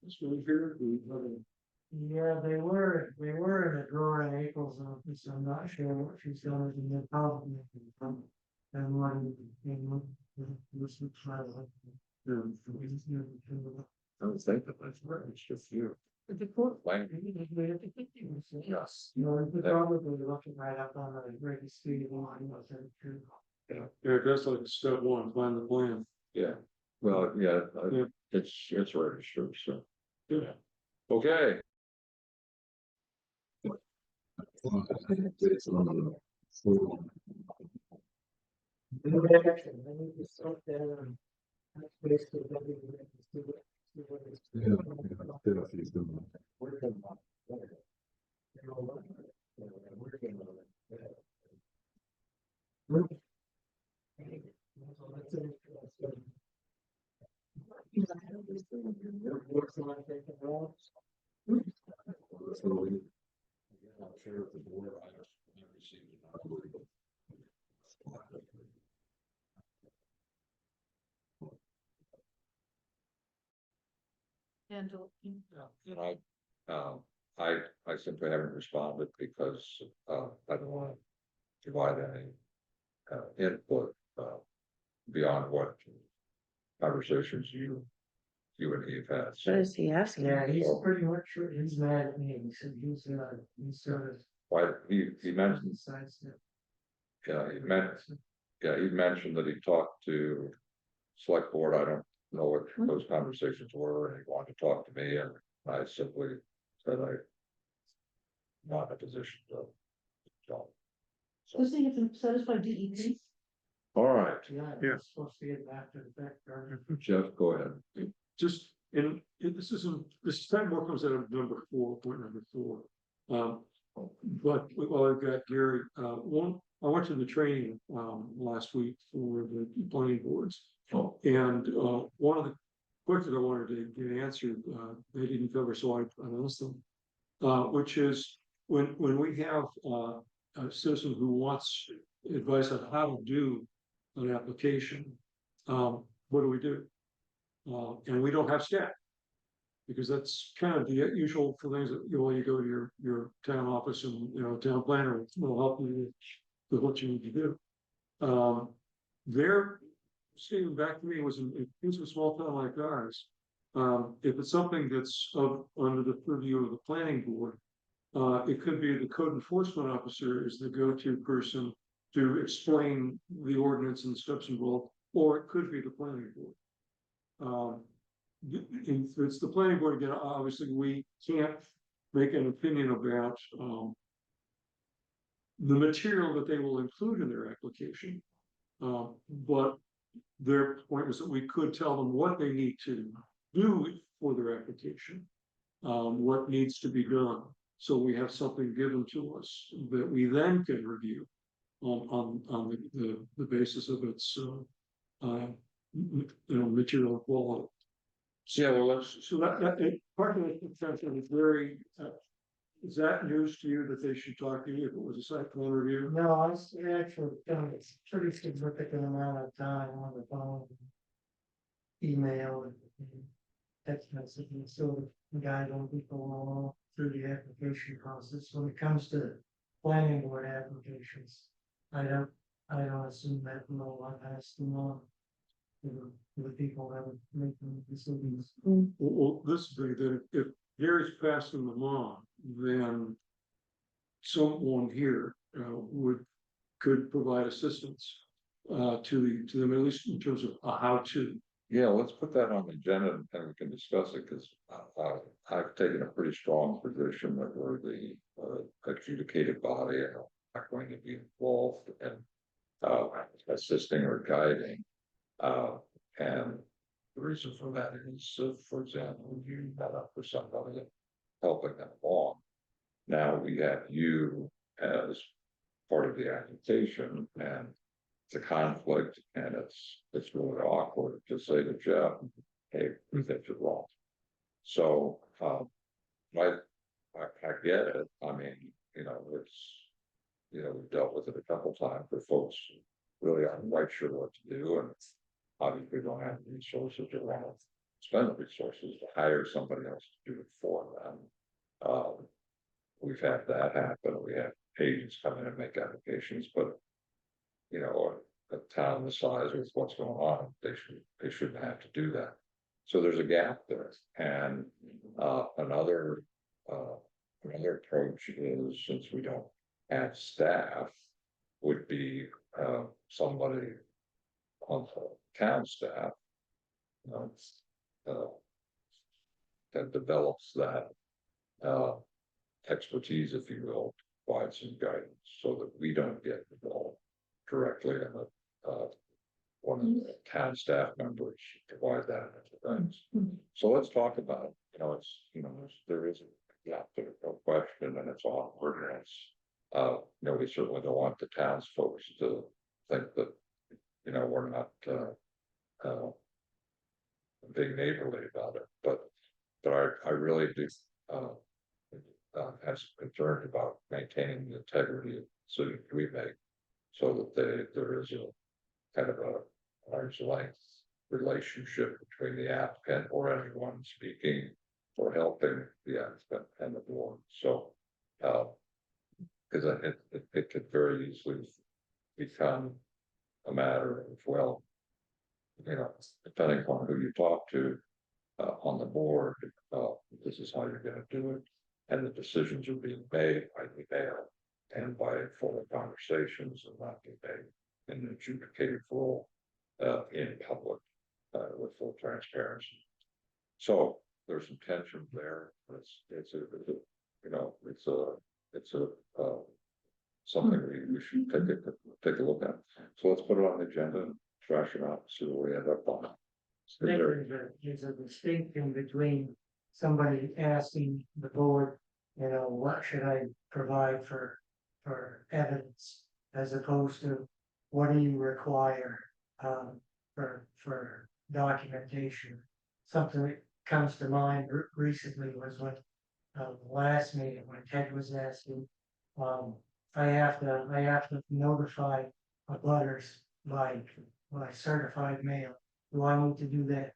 It's really here. Yeah, they were in a drawer in April's office, I'm not sure what she's done in the problem. And one, this looks like. I would think that that's right, it's just you. The court. Language. Yes. You're probably looking right up on the great speed line, was it true? Yeah, that's like step one, find the plan. Yeah, well, yeah, Yeah. it's registered, so. Yeah. Okay. Angela. And I simply haven't responded because, I don't want to provide any, input, beyond what conversations you and Eve had. What is he asking? Yeah, he's pretty much, he's mad at me, he said he's sort of. Why, he mentioned, Besides that. he mentioned that he talked to select board, I don't know what those conversations were, and he wanted to talk to me, and I simply said I'm not in a position to talk. So, Does he have to satisfy DEP? all right, Yeah, Yeah. it's supposed to get back to the back garden. Jeff, go ahead. Just, and this is time more comes out of number 4, point number 4. But while I've got Gary, I went to the training, last week for the planning boards. Oh. And, one of the questions I wanted to get answered, they didn't cover, so I asked them. Which is when we have, a citizen who wants advice on how to do an application, what do we do? And we don't have staff. Because that's kind of the usual for things that, you go to your town office and, town planner will help you with what you need to do. Their statement back to me was, in a small town like ours, if it's something that's under the purview of the planning board, it could be the code enforcement officer is the go-to person to explain the ordinance and the steps involved, or it could be the planning board. If it's the planning board, again, obviously, we can't make an opinion about the material that they will include in their application. But their point was that we could tell them what they need to do for their application, what needs to be done. So we have something given to us that we then can review on the basis of its material quality. Yeah, well, let's, So that part of the conception is very Is that news to you that they should talk to you if it was a site plan review? No, I s- actually, it's pretty significant amount of time on the phone. Email and text messaging, so the guide on people along through the application process. When it comes to planning board applications, I don't assume that no one has to know. The people that are making decisions. Well, this is the, that if Gary's passing them on, then someone here, could provide assistance, to them, at least in terms of a how-to. Yeah, let's put that on the agenda and we can discuss it, because I've taken a pretty strong position that we're the adjudicated body and I'm not going to be involved in assisting or guiding. And the reason for that is, for example, you met up with somebody helping them along. Now we have you as part of the agitation, and it's a conflict, and it's really awkward to say to Jeff, hey, we think you're wrong. So, I get it. I mean, we've dealt with it a couple times where folks really aren't quite sure what to do, and obviously don't have the resources or want to spend the resources to hire somebody else to do it for them. We've had that happen. We have agents come in and make applications, but a town the size with what's going on, they shouldn't have to do that. So there's a gap there. And another approach is, since we don't have staff, would be somebody on the town staff that develops that expertise, if you will, provide some guidance so that we don't get involved directly in the one of the town staff members provide that things. So let's talk about there is a gap there, no question, and it's awkward, and it's we certainly don't want the town's folks to think that we're not being neighborly about it, but I really do have some concern about maintaining the integrity of the decisions we make, so that there is a kind of a arm's length relationship between the applicant or anyone speaking or helping the applicant and the board. So, because it could very easily become a matter of, well, depending upon who you talk to on the board, this is how you're going to do it, and the decisions are being made by email and by informal conversations, and not being made in an adjudicated role in public with full transparency. So there's some tension there. It's something we should take a look at. So let's put it on the agenda and trash it out, see what we end up on. There's a distinction between somebody asking the board, what should I provide for evidence, as opposed to what do you require for documentation. Something that comes to mind recently was when the last meeting, when Ted was asking, I have to notify abutters by certified mail. Do I need to do that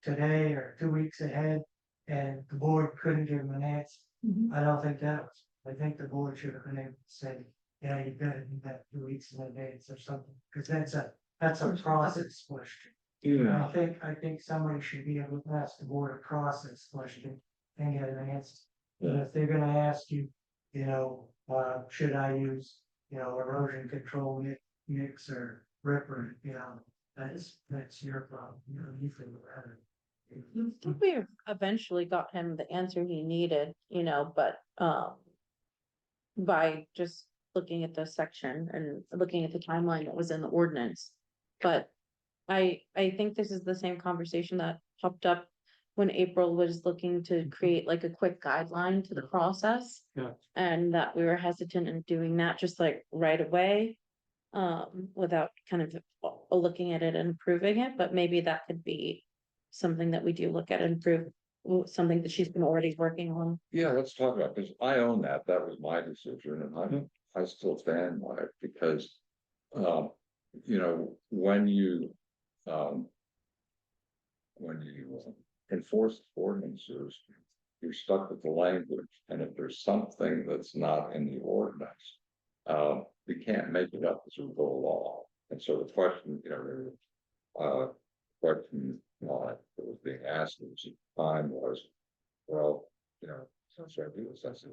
today or 2 weeks ahead? And the board couldn't give him an answer. I don't think that was. I think the board should have been able to say, yeah, you gotta do that 2 weeks in advance or something, because that's a process question. Yeah. I think somebody should be able to ask the board a process question and get an answer. And if they're gonna ask you, should I use, erosion control mix or ripper, that's your problem, you figure that out. I think we eventually got him the answer he needed, but by just looking at the section and looking at the timeline that was in the ordinance. But I think this is the same conversation that popped up when April was looking to create like a quick guideline to the process. Yeah. And that we were hesitant in doing that just like right away, without kind of looking at it and improving it, but maybe that could be something that we do look at and improve something that she's been already working on. Yeah, let's talk about, because I own that, that was my decision, and I still stand by it, because. You know, when you, enforce ordinances. You're stuck with the language, and if there's something that's not in the ordinance. We can't make it up as we go along, and so the question, question, that was being asked at the time was. Well, since I do this, I said.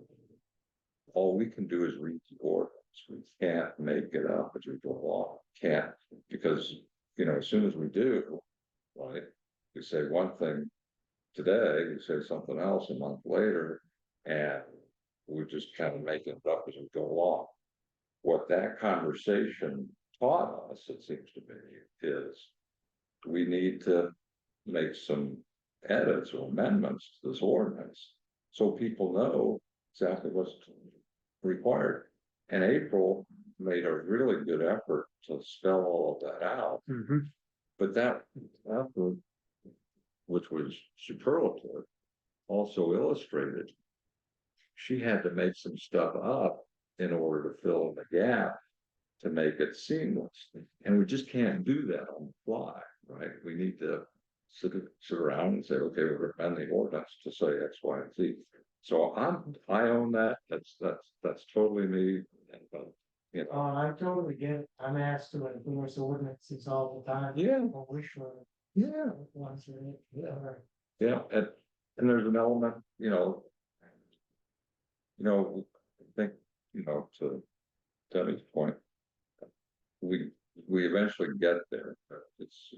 All we can do is read the ordinance, we can't make it up as we go along, can't, because, as soon as we do. Right, we say one thing today, we say something else a month later, and we're just kind of making it up as we go along. What that conversation taught us, it seems to me, is we need to make some edits or amendments to this ordinance, so people know exactly what's required. And April made a really good effort to spell all of that out. But that effort, which was superlative, also illustrated she had to make some stuff up in order to fill in the gap to make it seamless. And we just can't do that on the fly, right? We need to sit around and say, okay, we're going to amend the ordinance to say X, Y, and Z. So I own that. That's totally me. And, I totally get it. I'm asked to enforce ordinances all the time. Yeah. I wish for yeah, once in it. yeah, and there's an element, I think, to Debbie's point, we eventually get there. But it's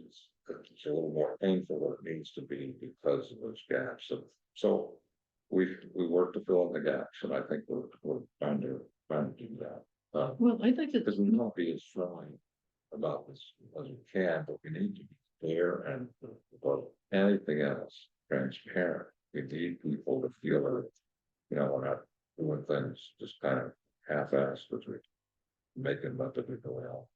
a little more painful than it needs to be because of those gaps. So we work to fill in the gaps, and I think we're trying to do that. Well, I think that. Because we won't be as strong about this as we can, but we need to be fair and above anything else, transparent. We need people to feel that, we're not doing things just kind of half-assed as we make them up as we go out.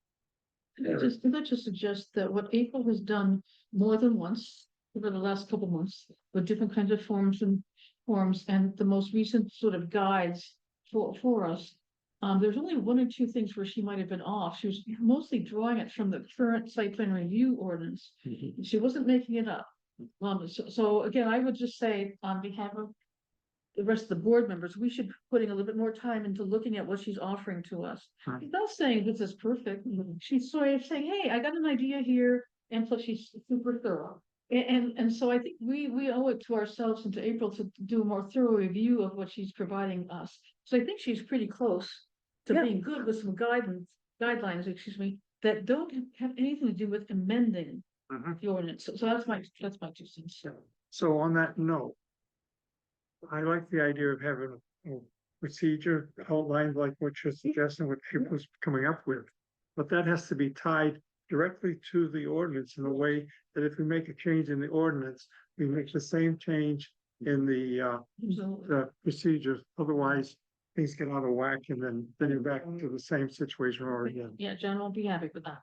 I'd like to suggest that what April has done more than once over the last couple of months with different kinds of forms and the most recent sort of guides for us. There's only one or two things where she might have been off. She was mostly drawing it from the current site plan review ordinance. She wasn't making it up. So again, I would just say on behalf of the rest of the board members, we should be putting a little bit more time into looking at what she's offering to us. She's not saying this is perfect. She's sort of saying, hey, I got an idea here. And so she's super thorough. And so I think we owe it to ourselves and to April to do a more thorough review of what she's providing us. So I think she's pretty close to being good with some guidelines, that don't have anything to do with amending the ordinance. So that's my 2 cents. So on that note. I like the idea of having a procedure outlined like what you're suggesting, what April's coming up with. But that has to be tied directly to the ordinance in a way that if we make a change in the ordinance, we make the same change in the procedures. Otherwise, things get out of whack, and then you're back to the same situation we're already in. Yeah, Jen will be happy with that.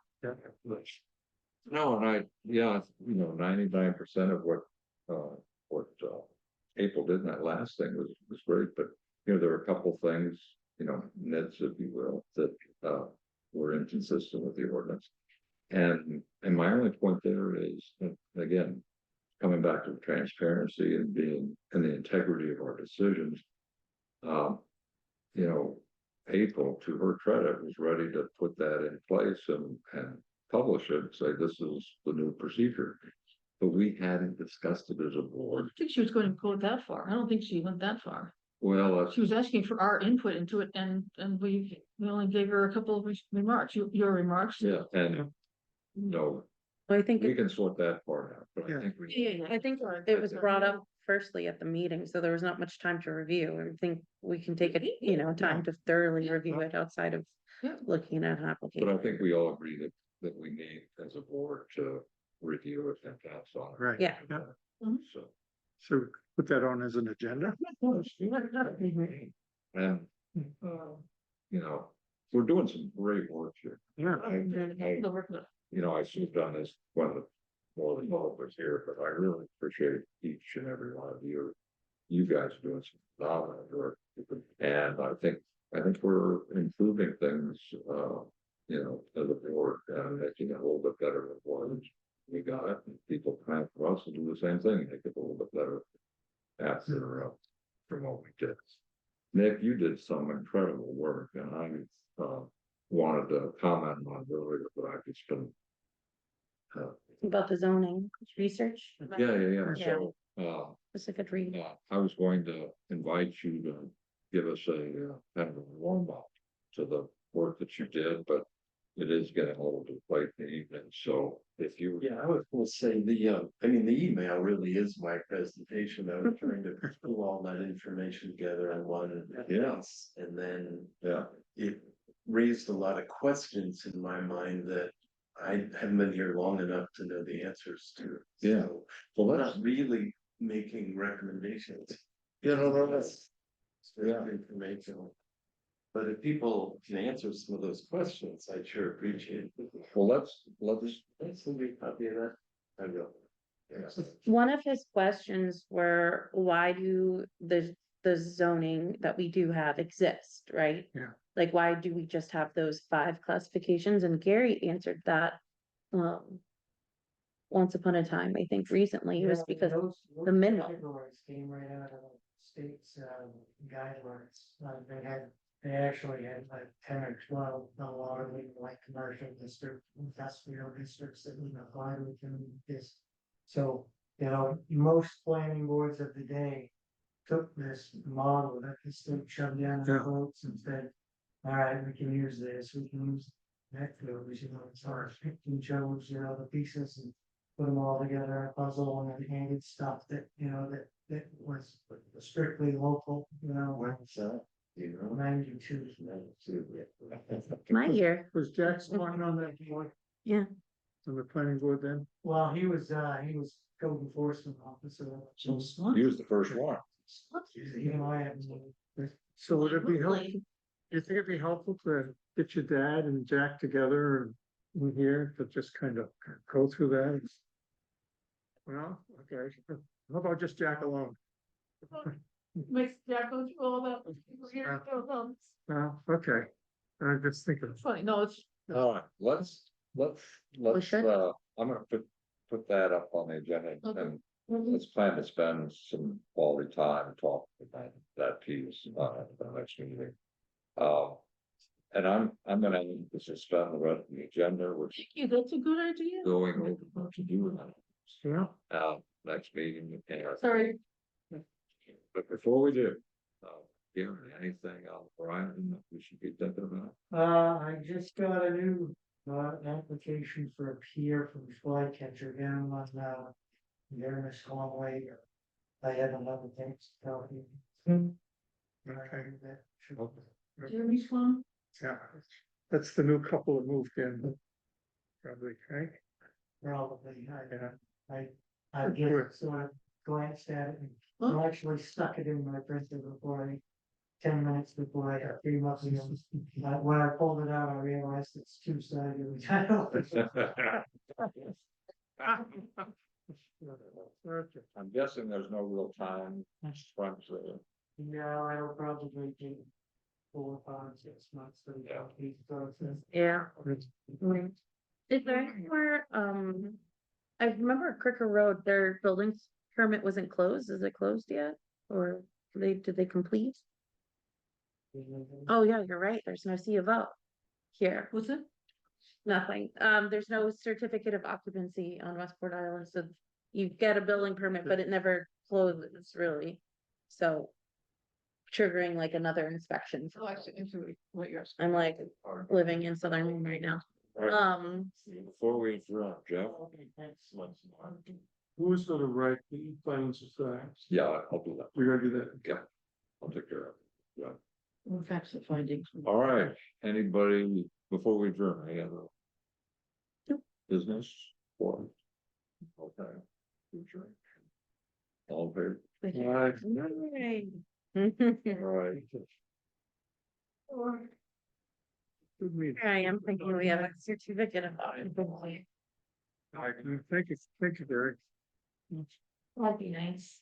No, and 99% of what April did in that last thing was great, but there were a couple things, nits, if you will, that were inconsistent with the ordinance. And my only point there is, again, coming back to transparency and being and the integrity of our decisions. April, to her credit, was ready to put that in place and publish it, say this is the new procedure. But we hadn't discussed it as a board. I think she was going to go that far. I don't think she went that far. Well, she was asking for our input into it, and we only gave her a couple of remarks. Your remarks. Yeah, and Well, I think we can sort that part out. But I think it was brought up firstly at the meeting, so there was not much time to review. I think we can take it, time to thoroughly review it outside of looking at an application. But I think we all agree that we need as a board to review it and pass on it. Right. Yeah. So put that on as an agenda. And we're doing some great work here. Yeah. I served on this one of more than all of us here, but I really appreciate each and every one of you. You guys are doing some phenomenal work, and I think we're improving things, as a board, and making it a little bit better than what we got it, and people plan for us to do the same thing, make it a little bit better after, from what we did. Nick, you did some incredible work, and I, wanted to comment on it earlier, but I just couldn't. About the zoning research. Yeah, Yeah. so, It's a good read. I was going to invite you to give us a, kind of a warm up to the work that you did, but it is getting a little bit late in the evening, so if you. Yeah, I was gonna say I mean, the email really is my presentation. I was trying to pull all that information together in one. Yes. And then Yeah, it raised a lot of questions in my mind that I haven't been here long enough to know the answers to. Yeah. So well, I'm that's, not really making recommendations. no, It's just informational. But if people can answer some of those questions, I'd sure appreciate it. well, let's, Thanks, somebody copy of that. I will. Yeah. One of his questions were, why do the zoning that we do have exist, right? Yeah. Like, why do we just have those 5 classifications? And Gary answered that, once upon a time, I think recently, it was because the minimum. Categories came right out of the state's guidelines. They actually had like 10 or 12, a lot of like commercial district, industrial districts that would apply within this. So, most planning boards of the day took this model that the state shoved down their throats and said, all right, we can use this, we can use that, it's our 15 shows, the pieces and put them all together, a puzzle, and then handed stuff that, that was strictly local, What's that? You know? 92. My year, Was Jackson on that board? Yeah. On the planning board then? Well, he was code enforcement officer. he was the first one. I haven't. So would it be helpful? Lovely. Do you think it'd be helpful to get your dad and Jack together and in here to just kind of go through that? Well, okay, how about just Jack alone? Makes Jack go through all that. Okay, I just thinking. It's funny, no, it's, All right, let's, should. I'm gonna put that up on the agenda Okay. and let's plan to spend some quality time talking about that piece, at the next meeting. And I'm gonna need to suspend the rest of the agenda, which is thank you, that's a good idea. going over what to do with that. Yeah. Next meeting. Sorry. But before we do, Gary, anything else, Brian, that we should be thinking about? I just got a new application for a pier from Flycatcher down on there in Conway. I have another thing to tell you. Okay. Jeremy's one, Yeah, that's the new couple that moved in. Probably, right? Probably, Yeah. I just sort of glanced at it and I actually stuck it in my printer before 10 minutes before I came up here. When I pulled it out, I realized it's two-sided. I'm guessing there's no real time crunch there. No, it'll probably take 4, 5, 6 months for the complete process. Yeah. Is there anywhere, I remember Cricker Road, their building permit wasn't closed, is it closed yet? Or did they complete? Oh, yeah, you're right, there's no C of O here, what's it? nothing, there's no certificate of occupancy on Westport Island, so you get a building permit, but it never closes really, so triggering like another inspection. Oh, actually, into what you're. I'm like living in Southern Maine right now. Before we adjourn, Jeff? Who's gonna write the findings of facts? Yeah, I'll do that. We're gonna do that. Yeah, I'll take care of it. Yeah. Well, facts and findings. All right, anybody, before we adjourn, any other? Nope. Business or? Okay. Adjourn. All in favor? Right. Yay. All right. Good meeting. Here I am thinking we have a certificate of occupancy. Thank you, Gary. That'd be nice.